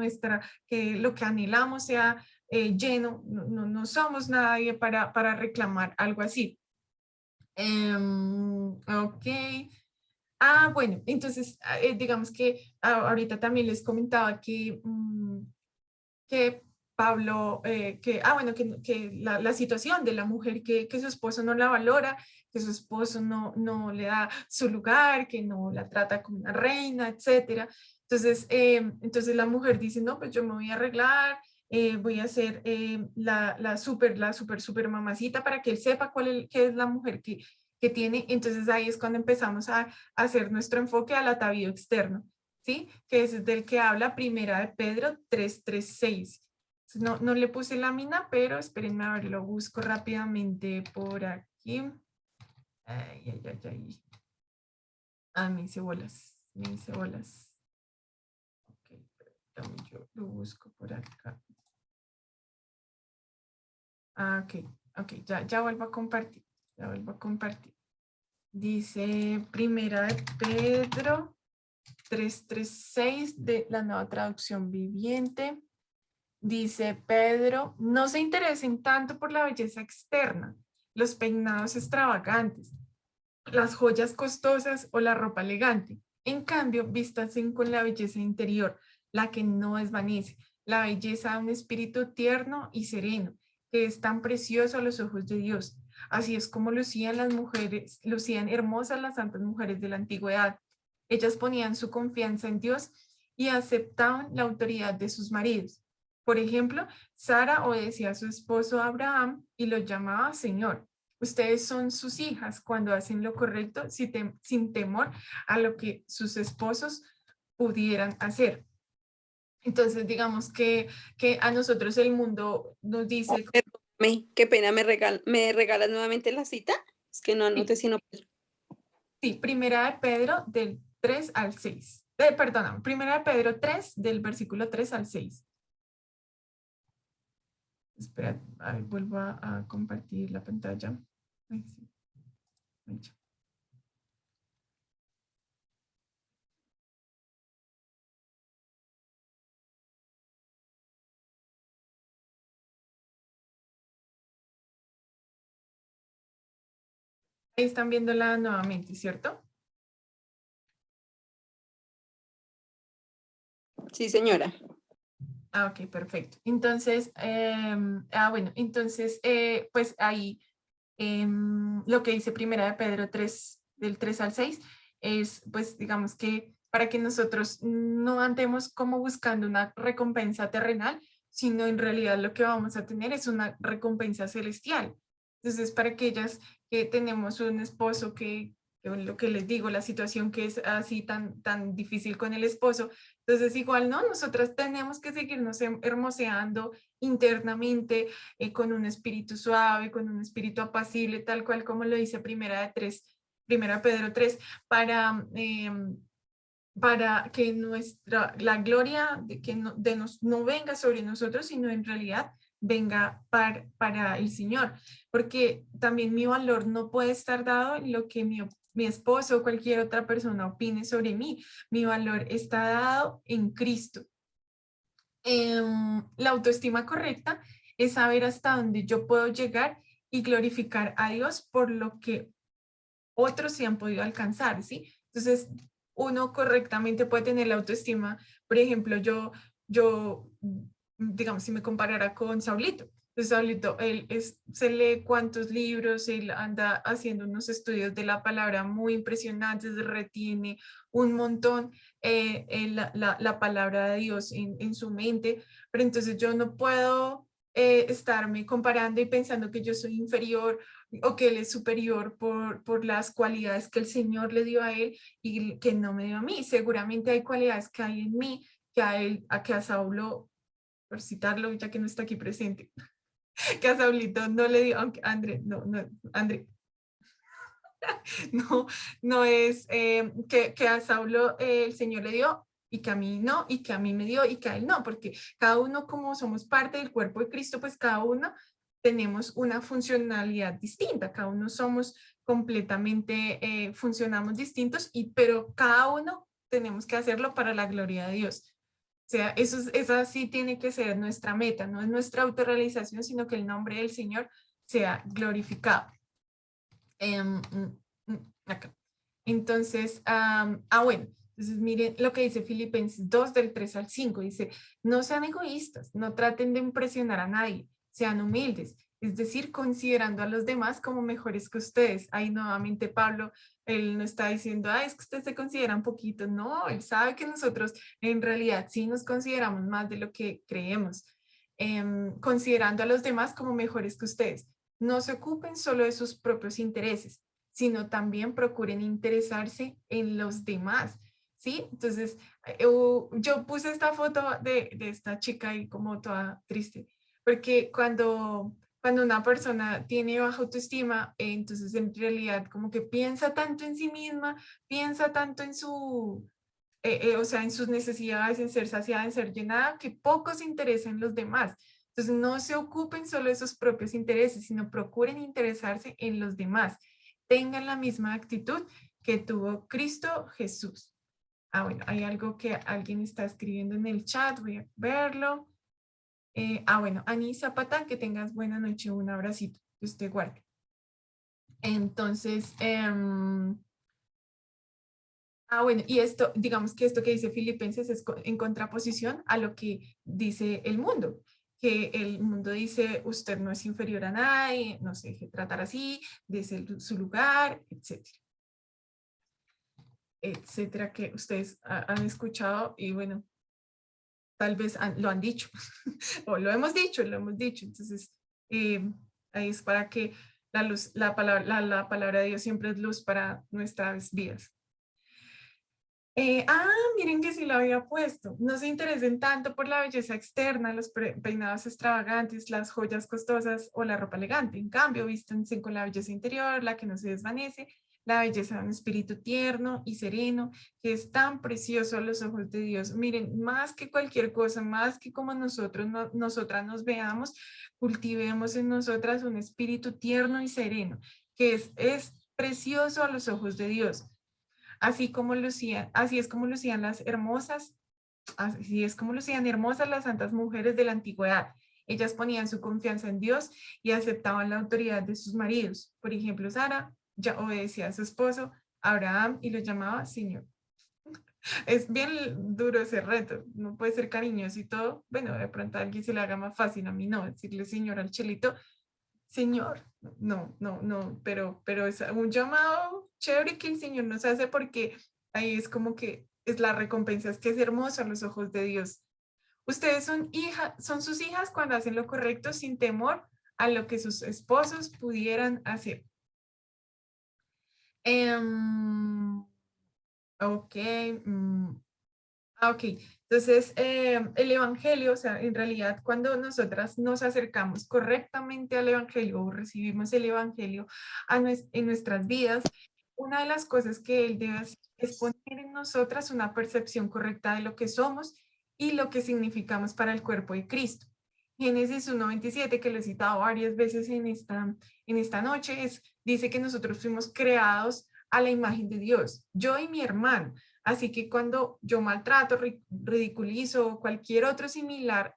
lo que anhelamos sea lleno? No somos nadie para reclamar algo así. Ok. Bueno, entonces, digamos que ahorita también les comentaba que Pablo, bueno, que la situación de la mujer, que su esposo no la valora, que su esposo no le da su lugar, que no la trata como una reina, etcétera. Entonces la mujer dice, no, pues yo me voy a arreglar, voy a ser la super mamacita para que él sepa qué es la mujer que tiene. Entonces ahí es cuando empezamos a hacer nuestro enfoque al atavío externo, ¿sí? Que es del que habla Primera de Pedro 3:6. No le puse lámina, pero espérenme a ver, lo busco rápidamente por aquí. Ay. Me hice bolas, Ok, pero yo lo busco por acá. Ok, ya vuelvo a compartir, Dice Primera de Pedro 3:6 de la Nueva Traducción Viviente. Dice Pedro, no se interesen tanto por la belleza externa, los peinados extravagantes, las joyas costosas o la ropa elegante. En cambio, vístanse con la belleza interior, la que no desvanece, la belleza de un espíritu tierno y sereno, que es tan precioso a los ojos de Dios. Así es como lucían hermosas las santas mujeres de la antigüedad. Ellas ponían su confianza en Dios y aceptaban la autoridad de sus maridos. Por ejemplo, Sara obedecía a su esposo Abraham y lo llamaba Señor. Ustedes son sus hijas cuando hacen lo correcto sin temor a lo que sus esposos pudieran hacer. Entonces, digamos que a nosotros el mundo nos dice... Qué pena, ¿me regalas nuevamente la cita? Es que no anoté sino... Sí, Primera de Pedro del 3 al 6. Perdona, Primera de Pedro 3 del versículo 3 al 6. Espera, vuelvo a compartir la pantalla. Ay, sí. Ahí están viéndola nuevamente, ¿cierto? Sí, señora. Ok, perfecto. Entonces, bueno, entonces, pues ahí lo que dice Primera de Pedro 3, del 3 al 6, es, pues, digamos que para que nosotros no andemos como buscando una recompensa terrenal, sino en realidad lo que vamos a tener es una recompensa celestial. Entonces, para aquellas que tenemos un esposo que lo que les digo, la situación que es así tan difícil con el esposo, entonces igual, ¿no? Nosotras tenemos que seguirnos hermoseando internamente, con un espíritu suave, con un espíritu apacible, tal cual como lo dice Primera Pedro 3, para que la gloria no venga sobre nosotros, sino en realidad venga para el Señor, porque también mi valor no puede estar dado en lo que mi esposo o cualquier otra persona opine sobre mí. Mi valor está dado en Cristo. La autoestima correcta es saber hasta dónde yo puedo llegar y glorificar a Dios por lo que otros sí han podido alcanzar, ¿sí? Entonces, uno correctamente puede tener la autoestima. Por ejemplo, digamos, si me comparara con Saulito. Entonces, Saulito, se lee cuántos libros, él anda haciendo unos estudios de la palabra muy impresionantes, retiene un montón la palabra de Dios en su mente, pero entonces yo no puedo estarme comparando y pensando que yo soy inferior o que él es superior por las cualidades que el Señor le dio a él y que no me dio a mí. Seguramente hay cualidades que hay en mí que a Saulo, por citarlo ya que no está aquí presente, que a Saulito no le dio, aunque André, André, no, no es que a Saulo el Señor le dio y que a mí no, y que a mí me dio y que a él no, porque cada uno como somos parte del cuerpo de Cristo, pues cada uno tenemos una funcionalidad distinta, cada uno somos completamente, funcionamos distintos, pero cada uno tenemos que hacerlo para la gloria de Dios. O sea, esa sí tiene que ser nuestra meta, no es nuestra autorrealización, sino que el nombre del Señor sea glorificado. Acá. Entonces, bueno, entonces miren lo que dice Filipenses 2 del 3 al 5, dice, no sean egoístas, no traten de impresionar a nadie, sean humildes, es decir, considerando a los demás como mejores que ustedes. Ahí nuevamente Pablo, él no está diciendo, es que usted se considera un poquito, no, él sabe que nosotros en realidad sí nos consideramos más de lo que creemos, considerando a los demás como mejores que ustedes. No se ocupen solo de sus propios intereses, sino también procuren interesarse en los demás, ¿sí? Entonces, yo puse esta foto de esta chica ahí como toda triste, porque cuando una persona tiene baja autoestima, entonces en realidad como que piensa tanto en sí misma, piensa tanto en o sea, en sus necesidades, en ser saciada, en ser llenada, que poco se interesa en los demás. Entonces, no se ocupen solo de sus propios intereses, sino procuren interesarse en los demás. Tengan la misma actitud que tuvo Cristo Jesús. Bueno, hay algo que alguien está escribiendo en el chat, voy a verlo. Bueno, Ani Zapata, que tengas buena noche, un abracito, que usted guarde. Entonces, bueno, y esto, digamos que esto que dice Filipenses es en contraposición a lo que dice el mundo, que el mundo dice, usted no es inferior a nadie, no se deje tratar así, desde su lugar, etcétera. Etcétera, que ustedes han escuchado y bueno, tal vez lo han dicho, o lo hemos dicho. Entonces, ahí es para que la luz, la palabra de Dios siempre es luz para nuestras vidas. Miren que sí lo había puesto. No se interesen tanto por la belleza externa, los peinados extravagantes, las joyas costosas o la ropa elegante. En cambio, vístanse con la belleza interior, la que no se desvanece, la belleza de un espíritu tierno y sereno, que es tan precioso a los ojos de Dios. Miren, más que cualquier cosa, más que como nosotras nos veamos, cultivemos en nosotras un espíritu tierno y sereno, que es precioso a los ojos de Dios. Así es como lucían las hermosas, así es como lucían hermosas las santas mujeres de la antigüedad. Ellas ponían su confianza en Dios y aceptaban la autoridad de sus maridos. Por ejemplo, Sara ya obedecía a su esposo, Abraham, y lo llamaba Señor. Es bien duro ese reto, no puede ser cariñoso y todo. Bueno, de pronto a alguien se le haga más fácil, a mí no, decirle Señor al chelito, Señor, no, pero es un llamado chévere que el Señor nos hace porque ahí es como que es la recompensa, es que es hermoso a los ojos de Dios. Ustedes son sus hijas cuando hacen lo correcto sin temor a lo que sus esposos pudieran hacer. Ok. Ok, entonces el Evangelio, o sea, en realidad cuando nosotras nos acercamos correctamente al Evangelio o recibimos el Evangelio en nuestras vidas, una de las cosas que Él debe hacer es poner en nosotras una percepción correcta de lo que somos y lo que significamos para el cuerpo de Cristo. Génesis 1:27, que lo he citado varias veces en esta noche, dice que nosotros fuimos creados a la imagen de Dios, yo y mi hermano. Así que cuando yo maltrato, ridiculizo o cualquier otro similar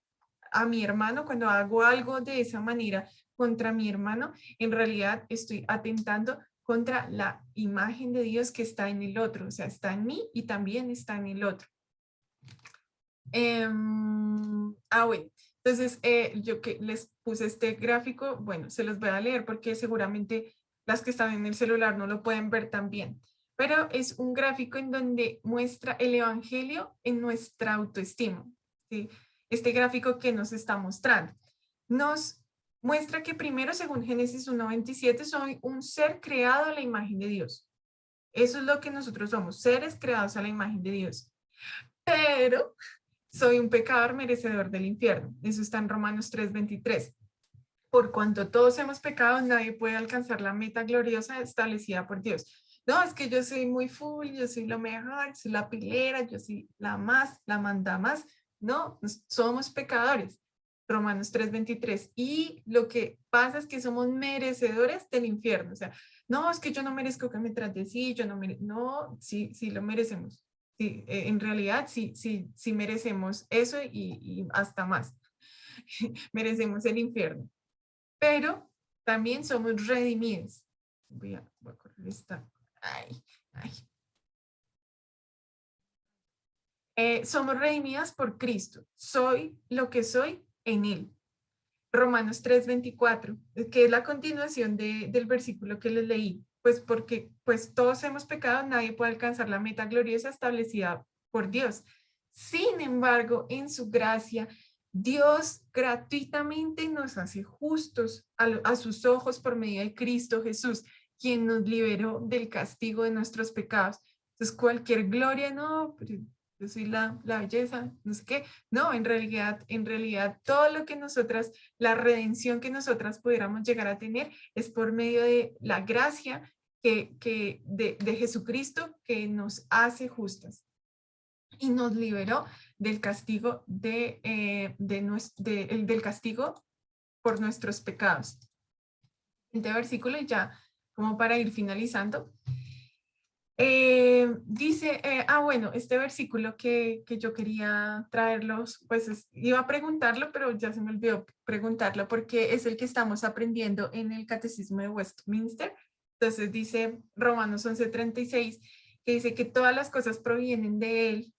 a mi hermano, cuando hago algo de esa manera contra mi hermano, en realidad estoy atentando contra la imagen de Dios que está en el otro, o sea, está en mí y también está en el otro. Bueno, entonces yo que les puse este gráfico, bueno, se los voy a leer porque seguramente las que están en el celular no lo pueden ver tan bien, pero es un gráfico en donde muestra el evangelio en nuestra autoestima, ¿sí? Este gráfico que nos está mostrando. nos muestra que primero, según Génesis 1:27, soy un ser creado a la imagen de Dios. Eso es lo que nosotros somos, seres creados a la imagen de Dios. Pero soy un pecador merecedor del infierno. Eso está en Romanos 3:23. Por cuanto todos hemos pecado, nadie puede alcanzar la meta gloriosa establecida por Dios. No, es que yo soy muy full, yo soy lo mejor, soy la pilera, yo soy la más, la manda más. No, somos pecadores. Romanos 3:23. Y lo que pasa es que somos merecedores del infierno. O sea, no, es que yo no merezco que me trate así, yo no merezco. No, sí, sí lo merecemos. Sí, en realidad sí, sí, sí merecemos eso y hasta más. Merecemos el infierno. Pero también somos redimidos. Voy a correr esta. Ay, ay. Somos redimidas por Cristo. Soy lo que soy en Él. Romanos 3:24, que es la continuación del versículo que les leí. Pues porque pues todos hemos pecado, nadie puede alcanzar la meta gloriosa establecida por Dios. Sin embargo, en su gracia, Dios gratuitamente nos hace justos a sus ojos por medio de Cristo Jesús, quien nos liberó del castigo de nuestros pecados. Entonces, cualquier gloria, no, pero yo soy la belleza, no sé qué. No, en realidad, todo lo que nosotras, la redención que nosotras pudiéramos llegar a tener es por medio de la gracia de Jesucristo que nos hace justas y nos liberó del castigo del castigo por nuestros pecados. Este versículo ya como para ir finalizando. Dice, bueno, este versículo que yo quería traerlos, pues iba a preguntarlo, pero ya se me olvidó preguntarlo porque es el que estamos aprendiendo en el Catecismo de Westminster. Entonces dice Romanos 11:36, que dice que todas las cosas provienen de Él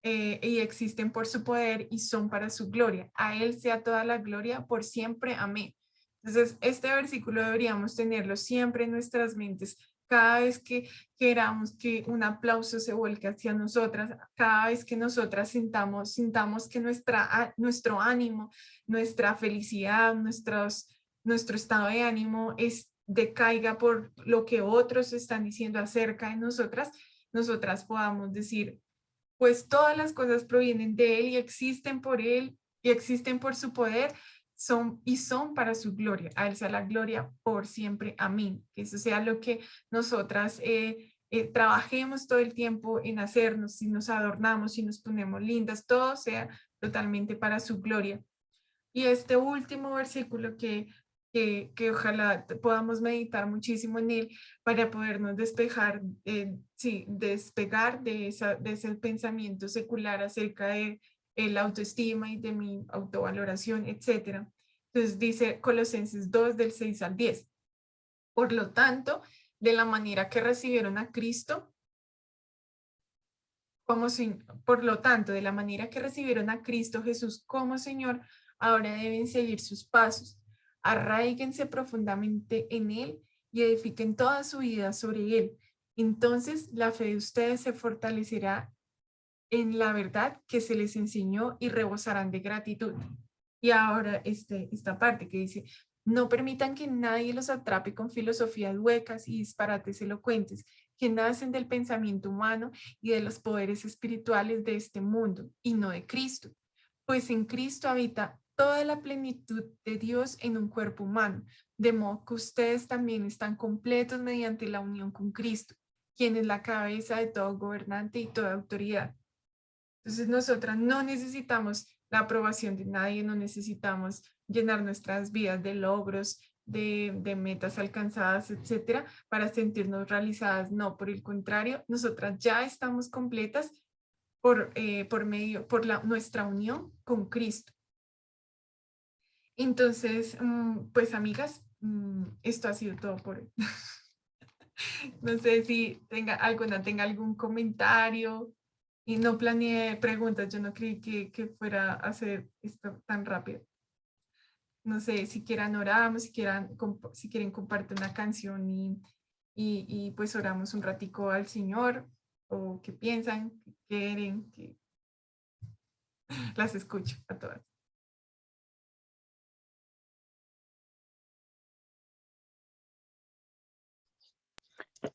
y existen por su poder y son para su gloria. A Él sea toda la gloria por siempre. Amén. Entonces, este versículo deberíamos tenerlo siempre en nuestras mentes. Cada vez que queramos que un aplauso se vuelque hacia nosotras, cada vez que nosotras sintamos que nuestro ánimo, nuestra felicidad, nuestro estado de ánimo decaiga por lo que otros están diciendo acerca de nosotras podamos decir, pues todas las cosas provienen de Él y existen por Él y existen por su poder, son para su gloria. A Él sea la gloria por siempre. Amén. Que eso sea lo que nosotras trabajemos todo el tiempo en hacernos, si nos adornamos, si nos ponemos lindas, todo sea totalmente para su gloria. Y este último versículo que ojalá podamos meditar muchísimo en él para podernos despegar de ese pensamiento secular acerca de la autoestima y de mi autovaloración, etc. Entonces dice Colosenses 2 del 6 al 10. Por lo tanto, de la manera que recibieron a Cristo, por lo tanto, de la manera que recibieron a Cristo Jesús como Señor, ahora deben seguir sus pasos. Arraíguense profundamente en Él y edifiquen toda su vida sobre Él. Entonces, la fe de ustedes se fortalecerá en la verdad que se les enseñó y rebosarán de gratitud. Y ahora esta parte que dice, no permitan que nadie los atrape con filosofías huecas y disparates elocuentes que nacen del pensamiento humano y de los poderes espirituales de este mundo y no de Cristo, pues en Cristo habita toda la plenitud de Dios en un cuerpo humano, de modo que ustedes también están completos mediante la unión con Cristo, quien es la cabeza de todo gobernante y toda autoridad. Entonces nosotras no necesitamos la aprobación de nadie, no necesitamos llenar nuestras vidas de logros, de metas alcanzadas, etcétera, para sentirnos realizadas. No, por el contrario, nosotras ya estamos completas por nuestra unión con Cristo. Entonces, pues amigas, esto ha sido todo por hoy. No sé si tenga algún comentario y no planeé preguntas, yo no creí que fuera a hacer esto tan rápido. No sé si quieran oramos, si quieren compartir una canción y pues oramos un ratico al Señor o qué piensan, qué quieren, que las escucho a todas.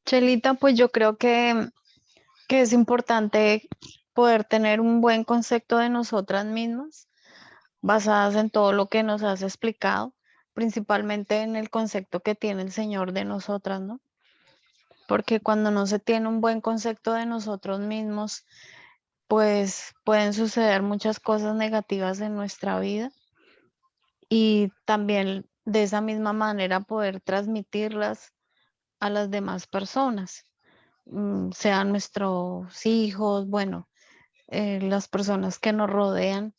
Chelita, pues yo creo que es importante poder tener un buen concepto de nosotras mismas, basadas en todo lo que nos has explicado, principalmente en el concepto que tiene el Señor de nosotras, ¿no? Porque cuando no se tiene un buen concepto de nosotros mismos, pues pueden suceder muchas cosas negativas en nuestra vida y también de esa misma manera poder transmitirlas a las demás personas, sean nuestros hijos, bueno, las personas que nos rodean.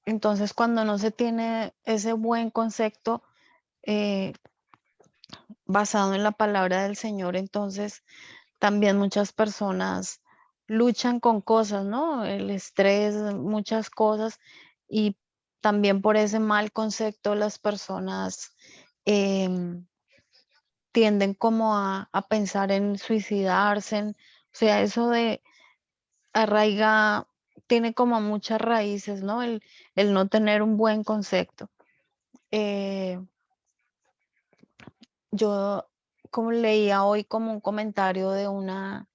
Entonces, cuando no se tiene ese buen concepto eh, basado en la palabra del Señor, entonces también muchas personas luchan con cosas, ¿no? El estrés, muchas cosas, y también por ese mal concepto las personas em, tienden como a pensar en suicidarse, o sea, eso de arraiga, tiene como muchas raíces, ¿no? El no tener un buen concepto. Eh, yo como leía hoy como un comentario de una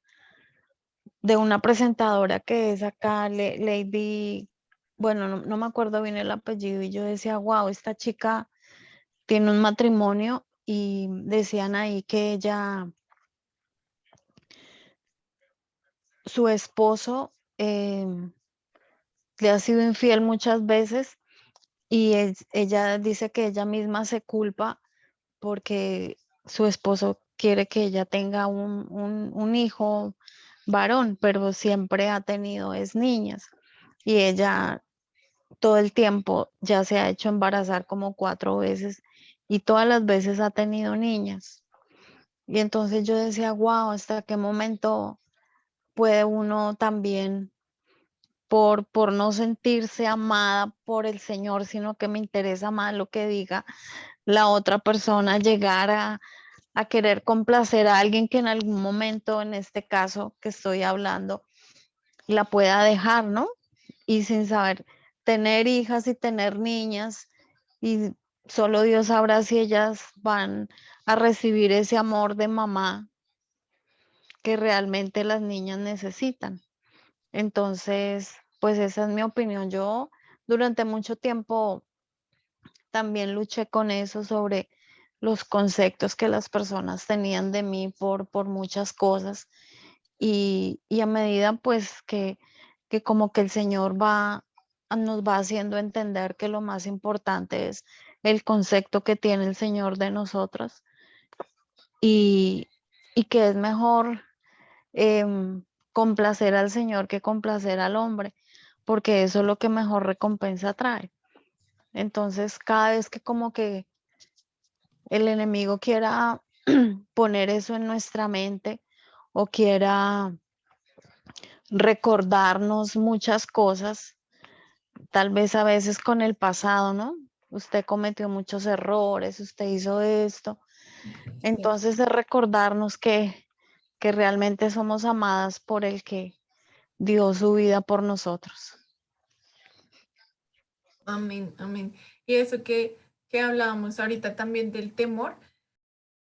presentadora que es acá, Lady, bueno, no me acuerdo bien el apellido, y yo decía, wow, esta chica tiene un matrimonio y decían ahí que ella, su esposo, le ha sido infiel muchas veces y ella dice que ella misma se culpa porque su esposo quiere que ella tenga un hijo varón, pero siempre ha tenido es niñas y ella todo el tiempo ya se ha hecho embarazar como 4 veces y todas las veces ha tenido niñas. Y entonces yo decía, wow, ¿hasta qué momento puede uno también por no sentirse amada por el Señor, sino que me interesa más lo que diga la otra persona, llegar a querer complacer a alguien que en algún momento, en este caso que estoy hablando, la pueda dejar, ¿no? Y sin saber tener hijas y tener niñas, y solo Dios sabrá si ellas van a recibir ese amor de mamá que realmente las niñas necesitan. Entonces, pues esa es mi opinión. Yo durante mucho tiempo también luché con eso sobre los conceptos que las personas tenían de mí por muchas cosas y a medida pues que como que el Señor nos va haciendo entender que lo más importante es el concepto que tiene el Señor de nosotros y, y que es mejor complacer al Señor que complacer al hombre, porque eso es lo que mejor recompensa trae. Entonces, cada vez que como que el enemigo quiera poner eso en nuestra mente o quiera recordarnos muchas cosas, tal vez a veces con el pasado, ¿no? Usted cometió muchos errores, usted hizo esto. Sí. Entonces es recordarnos que realmente somos amadas por el que dio su vida por nosotros. Amén, amén. Y eso que hablábamos ahorita también del temor,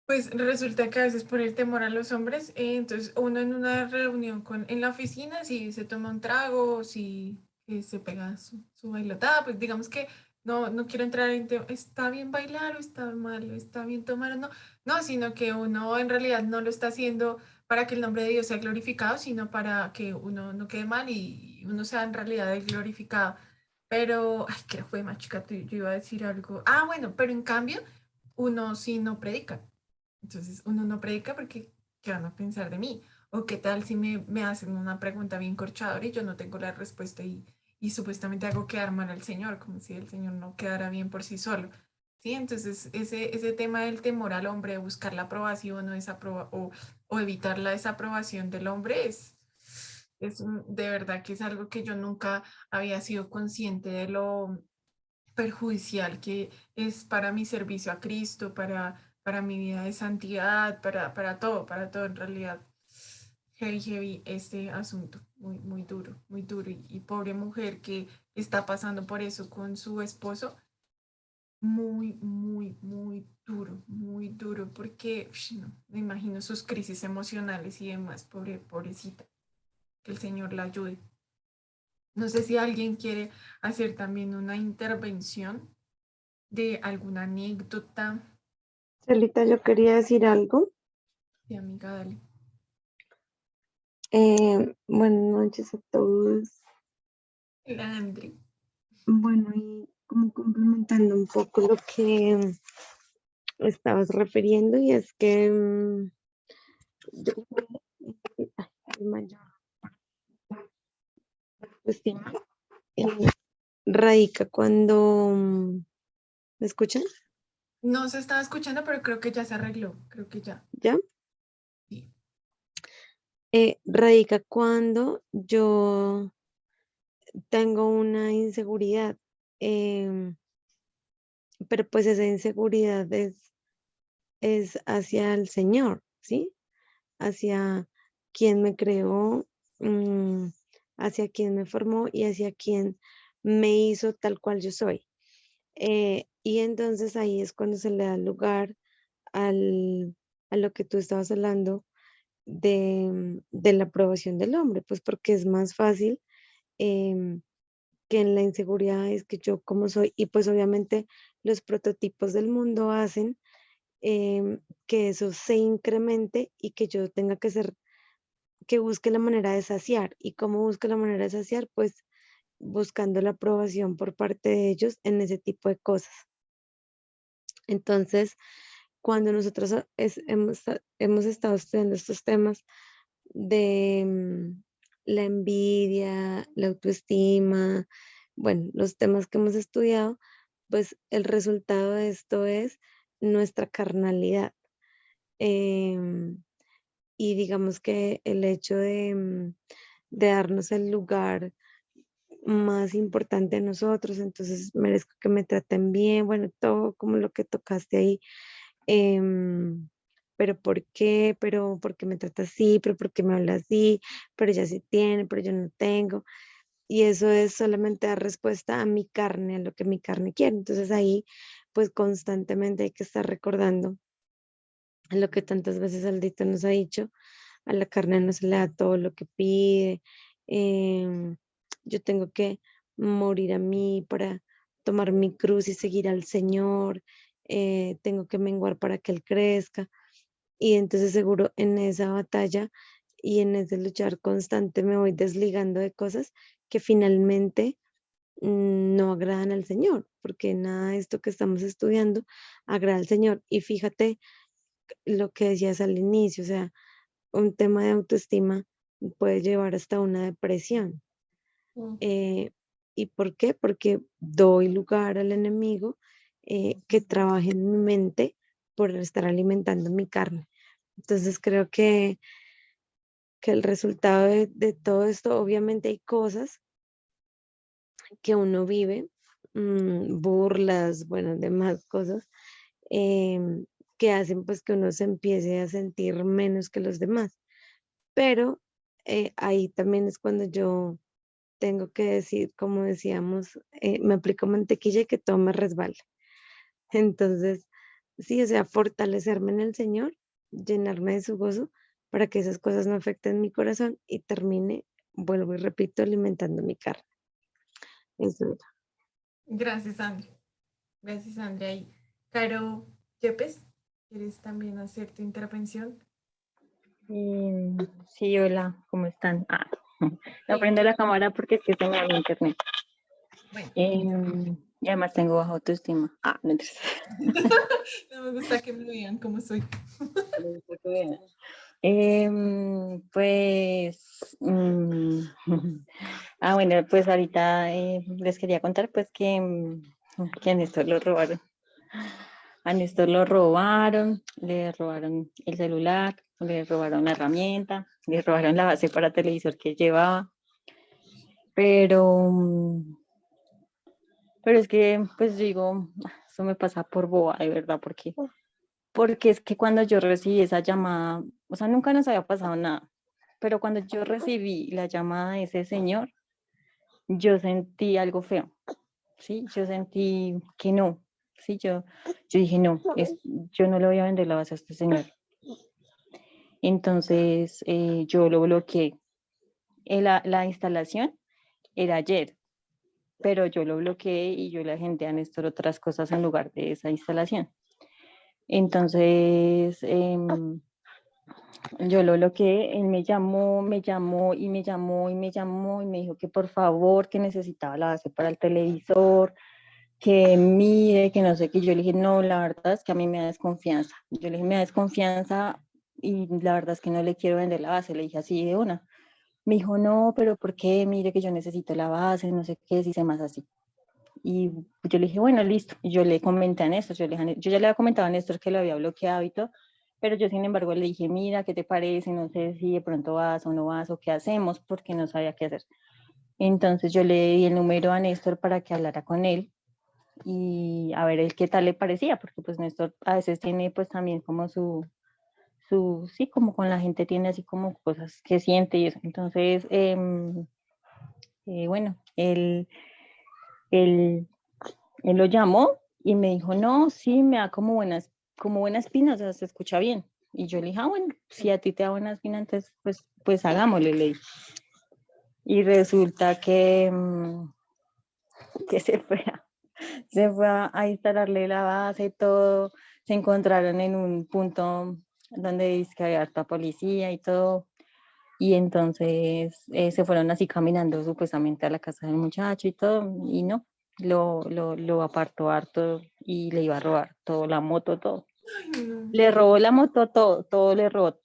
pues resulta que a veces por el temor a los hombres, entonces uno en una reunión en la oficina, si se toma un trago, si se pega su bailotada, pues digamos que no quiero entrar en está bien bailar o está mal, o está bien tomar o no, no, sino que uno en realidad no lo está haciendo para que el nombre de Dios sea glorificado, sino para que uno no quede mal y uno sea en realidad el glorificado. Pero, ay, qué fue más chica, yo iba a decir algo. Ah, bueno, pero en cambio, uno sí no predica. Entonces uno no predica porque ¿qué van a pensar de mí? O qué tal si me hacen una pregunta bien corchadora y yo no tengo la respuesta y supuestamente hago quedar mal al Señor, como si el Señor no quedara bien por sí solo. ¿Sí? Entonces ese tema del temor al hombre, buscar la aprobación o, o evitar la desaprobación del hombre de verdad que es algo que yo nunca había sido consciente de lo perjudicial que es para mi servicio a Cristo, para mi vida de santidad, para todo en realidad. Heavy, heavy este asunto, muy duro. Y pobre mujer que está pasando por eso con su esposo, muy, muy, muy duro, porque no, me imagino sus crisis emocionales y demás, pobrecita, que el Señor la ayude. No sé si alguien quiere hacer también una intervención de alguna anécdota. Celita, yo quería decir algo. Sí, amiga, dale. Buenas noches a todos. La Andri. Bueno, y como complementando un poco lo que estabas refiriendo, y es que yo creo que el mayor autoestima eh, radica cuando, ¿me escuchan? No se estaba escuchando, pero creo que ya se arregló. Creo que ya. ¿Ya? Sí. Radica cuando yo tengo una inseguridad, em, pero pues esa inseguridad es hacia el Señor, ¿sí? Hacia quien me creó, mm, hacia quien me formó y hacia quien me hizo tal cual yo soy. Y entonces ahí es cuando se le da lugar a lo que tú estabas hablando de la aprobación del hombre, pues porque es más fácil em, que en la inseguridad es que yo como soy, y pues obviamente los prototipos del mundo hacen que eso se incremente y que yo tenga que ser, que busque la manera de saciar. ¿Y cómo busque la manera de saciar? Pues buscando la aprobación por parte de ellos en ese tipo de cosas. Entonces, cuando nosotros hemos estado estudiando estos temas de la envidia, la autoestima, bueno, los temas que hemos estudiado, pues el resultado de esto es nuestra carnalidad. Em, y digamos que el hecho de darnos el lugar más importante a nosotros, entonces merezco que me traten bien, bueno, todo como lo que tocaste ahí. em, pero ¿por qué? Pero ¿por qué me trata así? ¿Pero por qué me habla así? Pero ella sí tiene, pero yo no tengo. Y eso es solamente dar respuesta a mi carne, a lo que mi carne quiere. Entonces ahí, pues constantemente hay que estar recordando lo que tantas veces Aldito nos ha dicho: a la carne no se le da todo lo que pide. em, yo tengo que morir a mí para tomar mi cruz y seguir al Señor. Tengo que menguar para que Él crezca. Y entonces seguro en esa batalla y en ese luchar constante me voy desligando de cosas que finalmente no agradan al Señor, porque nada de esto que estamos estudiando agrada al Señor. Y fíjate lo que decías al inicio, o sea, un tema de autoestima puede llevar hasta una depresión. Mm. Eh, ¿Y por qué? Porque doy lugar al enemigo que trabaje en mi mente por estar alimentando mi carne. Entonces creo que el resultado de todo esto, obviamente hay cosas que uno vive, burlas, bueno, demás cosas, que hacen pues que uno se empiece a sentir menos que los demás. Pero ahí también es cuando yo tengo que decir, como decíamos, me aplico mantequilla y que todo me resbale. Entonces, sí, o sea, fortalecerme en el Señor, llenarme de su gozo para que esas cosas no afecten mi corazón y termine, vuelvo y repito, alimentando mi carne. Eso era. Gracias, Andri. Gracias, Andrea. Y Caro Yepes, ¿quieres también hacer tu intervención? Sí, hola, ¿cómo están? No Sí, prendo la cámara porque es que tengo el internet. bueno. Y además tengo baja autoestima. No, No me gusta que me vean como soy. pues, bueno, pues ahorita les quería contar pues que a Néstor lo robaron. A Néstor lo robaron, le robaron el celular, le robaron la herramienta, le robaron la base para televisor que llevaba. Pero, pero es que, pues digo, eso me pasa por boba, de verdad, porque es que cuando yo recibí esa llamada, o sea, nunca nos había pasado nada, pero cuando yo recibí la llamada de ese señor, yo sentí algo feo, ¿sí? Yo sentí que no, Sí, yo dije, no, yo no le voy a vender la base a este señor. Entonces yo lo bloqueé. La instalación era ayer, pero yo lo bloqueé y yo le agendé a Néstor otras cosas en lugar de esa instalación. Entonces yo lo bloqueé, él me llamó y me dijo que por favor, que necesitaba la base para el televisor, que mire, que no sé qué. Yo le dije, no, la verdad es que a mí me da desconfianza. Yo le dije, me da desconfianza y la verdad es que no le quiero vender la base. Le dije así de una. Me dijo, no, pero ¿por qué? Mire que yo necesito la base, no sé qué, si sé más así. Y yo le dije, bueno, listo. Y yo le comenté a Néstor, yo ya le había comentado a Néstor que lo había bloqueado y todo, pero yo sin embargo le dije, mira, ¿qué te parece? No sé si de pronto vas o no vas o qué hacemos, porque no sabía qué hacer. Entonces yo le di el número a Néstor para que hablara con él y a ver él qué tal le parecía, porque pues Néstor a veces tiene pues también como sí, como con la gente tiene así como cosas que siente y eso. Entonces, bueno, él lo llamó y me dijo, no, sí, me da como buena espina, o sea, se escucha bien. Y yo le dije, bueno, si a ti te da buena espina, entonces pues hagámosle, le dije. Y resulta que se fue a instalarle la base y todo. Se encontraron en un punto donde dice que había harta policía y todo. Y entonces se fueron así caminando supuestamente a la casa del muchacho y todo. Y no, lo apartó harto y le iba a robar todo, la moto, todo. Ay, no. Le robó la moto, todo le robó.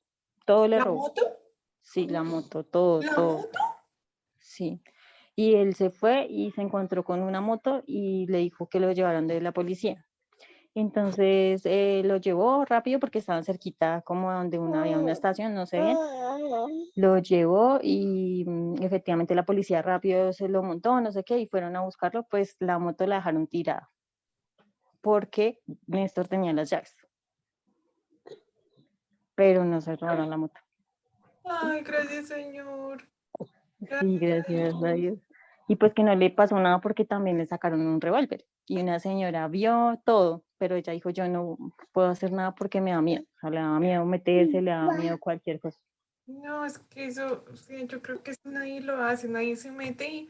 Todo le ¿La robó. moto? Sí, la moto, todo, ¿La todo. moto? Sí. Y él se fue y se encontró con una moto y le dijo que lo llevaron de la policía. Entonces lo llevó rápido porque estaban cerquita como donde había una estación, no sé bien. Lo llevó y efectivamente la policía rápido se lo montó, no sé qué, y fueron a buscarlo, pues la moto la dejaron tirada porque Néstor tenía las llaves, pero no se robaron la moto. Ay, gracias, Señor. Sí, gracias a Dios. Y pues que no le pasó nada porque también le sacaron un revólver. Y una señora vio todo, pero ella dijo, yo no puedo hacer nada porque me da miedo. O sea, le da miedo meterse, le da miedo cualquier cosa. No, es que eso, sí, yo creo que eso nadie lo hace, nadie se mete y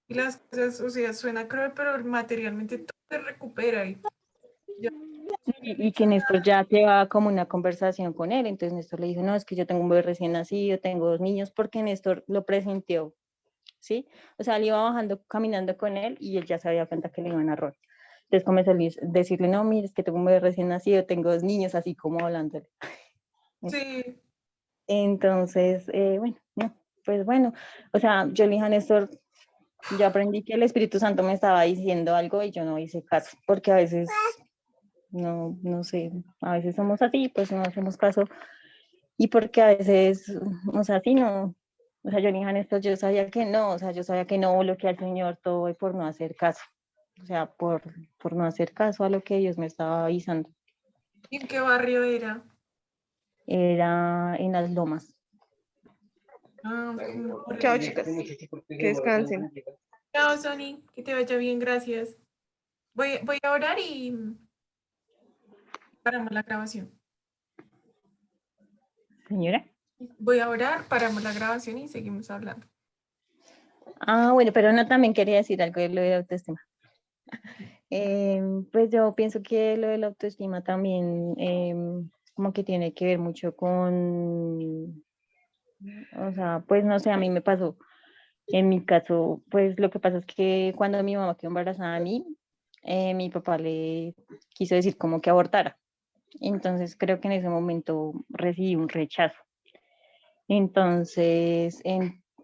las cosas, o sea, suena cruel, pero materialmente todo se recupera y ya. Y que Néstor ya llevaba como una conversación con él. Entonces Néstor le dijo, no, es que yo tengo un bebé recién nacido, tengo 2 niños, porque Néstor lo presintió, ¿sí? O sea, él iba bajando, caminando con él y él ya se había cuenta que le iban a robar. Entonces comenzó a decirle, no, mire, es que tengo un bebé recién nacido, tengo 2 niños, así como hablándole. Sí, Entonces, bueno, no, pues bueno, o sea, yo le dije a Néstor, yo aprendí que el Espíritu Santo me estaba diciendo algo y yo no hice caso, porque a veces, no sé, a veces somos así, pues no hacemos caso, y porque a veces, o sea, sí, no, o sea, yo le dije a Néstor, yo sabía que no, o sea, yo sabía que no bloqueé al Señor todo y por no hacer caso, o sea, por no hacer caso a lo que Dios me estaba avisando. ¿y en qué barrio era? Era en las lomas. Ah, como por Chao, el- chicas. Que descansen. Chao, Sony, que te vaya bien, gracias. Voy a orar y paramos la grabación. Señora. Voy a orar, paramos la grabación y seguimos hablando. Ah, bueno, pero no, también quería decir algo de lo de la autoestima. Pues yo pienso que lo de la autoestima también como que tiene que ver mucho con, o sea, pues no sé, a mí me pasó, en mi caso, pues lo que pasa es que cuando mi mamá quedó embarazada a mí, mi papá le quiso decir como que abortara. Entonces creo que en ese momento recibí un rechazo. Entonces,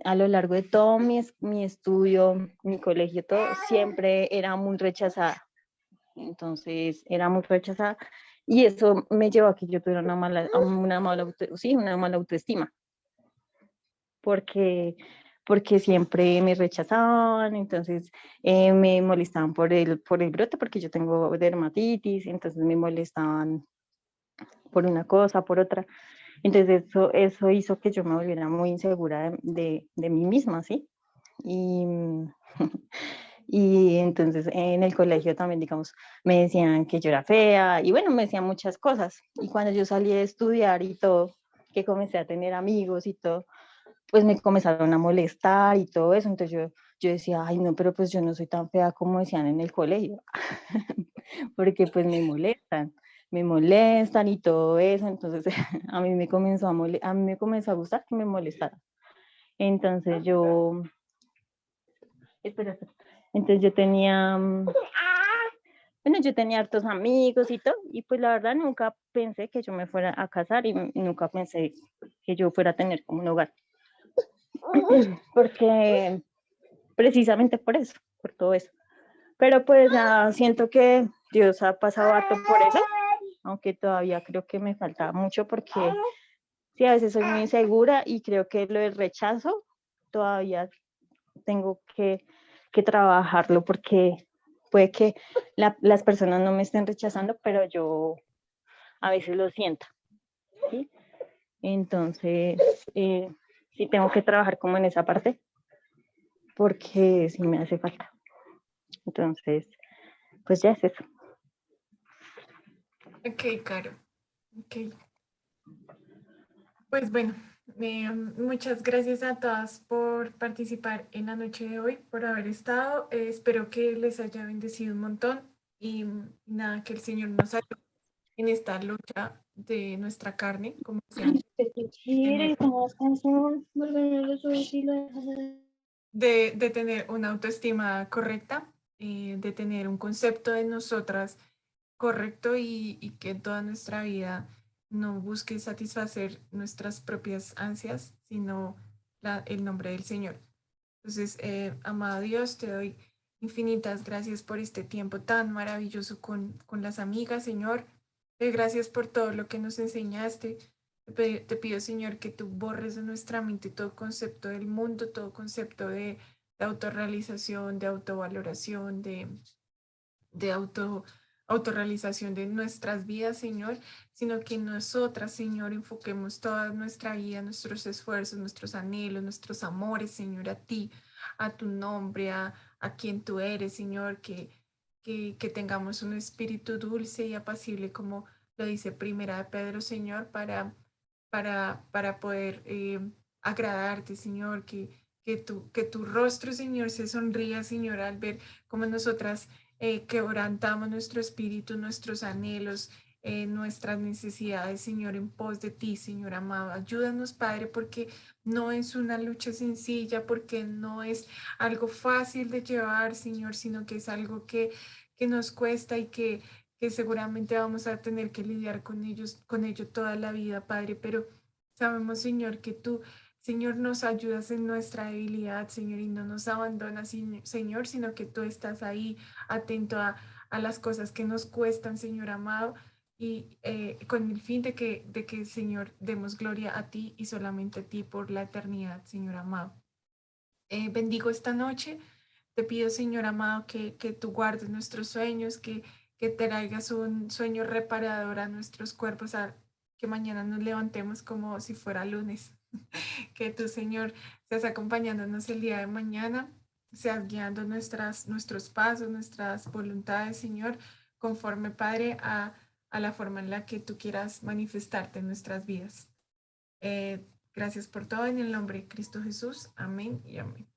a lo largo de todo mi estudio, mi colegio, todo, siempre era muy rechazada. Entonces, era muy rechazada y eso me llevó a que yo tuviera una mala autoestima, porque, porque siempre me rechazaban, entonces me molestaban por el brote, porque yo tengo dermatitis, entonces me molestaban por una cosa, por otra. Entonces eso hizo que yo me volviera muy insegura de mí misma, ¿sí? Y, Y entonces en el colegio también, digamos, me decían que yo era fea y bueno, me decían muchas cosas. Y cuando yo salí de estudiar y todo, que comencé a tener amigos y todo, pues me comenzaron a molestar y todo eso. Entonces yo decía, ay, no, pero pues yo no soy tan fea como decían en el colegio, porque pues me molestan y todo eso. Entonces a mí me comenzó a mí me comenzó a gustar que me molestaran. Entonces espera. Entonces yo tenía, bueno, yo tenía hartos amigos y todo, y pues la verdad nunca pensé que yo me fuera a casar y nunca pensé que yo fuera a tener como un hogar. Porque precisamente por eso, por todo eso. Pero pues ya siento que Dios ha pasado harto por eso, aunque todavía creo que me falta mucho porque sí, a veces soy muy insegura y creo que lo del rechazo todavía tengo que trabajarlo porque puede que las personas no me estén rechazando, pero yo a veces lo siento, ¿sí? Entonces, sí tengo que trabajar como en esa parte porque sí me hace falta. Entonces, pues ya es eso. Ok, Caro. Ok. Pues bueno, muchas gracias a todas por participar en la noche de hoy, por haber estado. Espero que les haya bendecido un montón y nada, que el Señor nos ayude en esta lucha de nuestra carne, como decían, de tener una autoestima correcta, de tener un concepto de nosotras correcto y que toda nuestra vida no busque satisfacer nuestras propias ansias, sino el nombre del Señor. Entonces, amado Dios, te doy infinitas gracias por este tiempo tan maravilloso con las amigas, Señor. Gracias por todo lo que nos enseñaste. Te pido, Señor, que tú borres de nuestra mente todo concepto del mundo, todo concepto de autorrealización, de autovaloración, de autorrealización de nuestras vidas, Señor, sino que nosotras, Señor, enfoquemos toda nuestra vida, nuestros esfuerzos, nuestros anhelos, nuestros amores, Señor, a ti, a tu nombre, a quien tú eres, Señor, que tengamos un espíritu dulce y apacible, como lo dice Primera de Pedro, Señor, para poder agradarte, Señor, que tu rostro, Señor, se sonría, Señor, al ver cómo nosotras quebrantamos nuestro espíritu, nuestros anhelos, nuestras necesidades, Señor, en pos de ti, Señor amado. Ayúdanos, Padre, porque no es una lucha sencilla, porque no es algo fácil de llevar, Señor, sino que es algo que nos cuesta y que seguramente vamos a tener que lidiar con ello toda la vida, Padre, pero sabemos, Señor, que tú, Señor, nos ayudas en nuestra debilidad, Señor, y no nos abandonas, Señor, sino que tú estás ahí atento a las cosas que nos cuestan, Señor amado, y con el fin de que, Señor, demos gloria a ti y solamente a ti por la eternidad, Señor amado. Bendigo esta noche. Te pido, Señor amado, que tú guardes nuestros sueños, que traigas un sueño reparador a nuestros cuerpos, a que mañana nos levantemos como si fuera lunes. Que tú, Señor, seas acompañándonos el día de mañana, seas guiando nuestros pasos, nuestras voluntades, Señor, conforme, Padre, a la forma en la que tú quieras manifestarte en nuestras vidas. Gracias por todo en el nombre de Cristo Jesús. Amén y amén.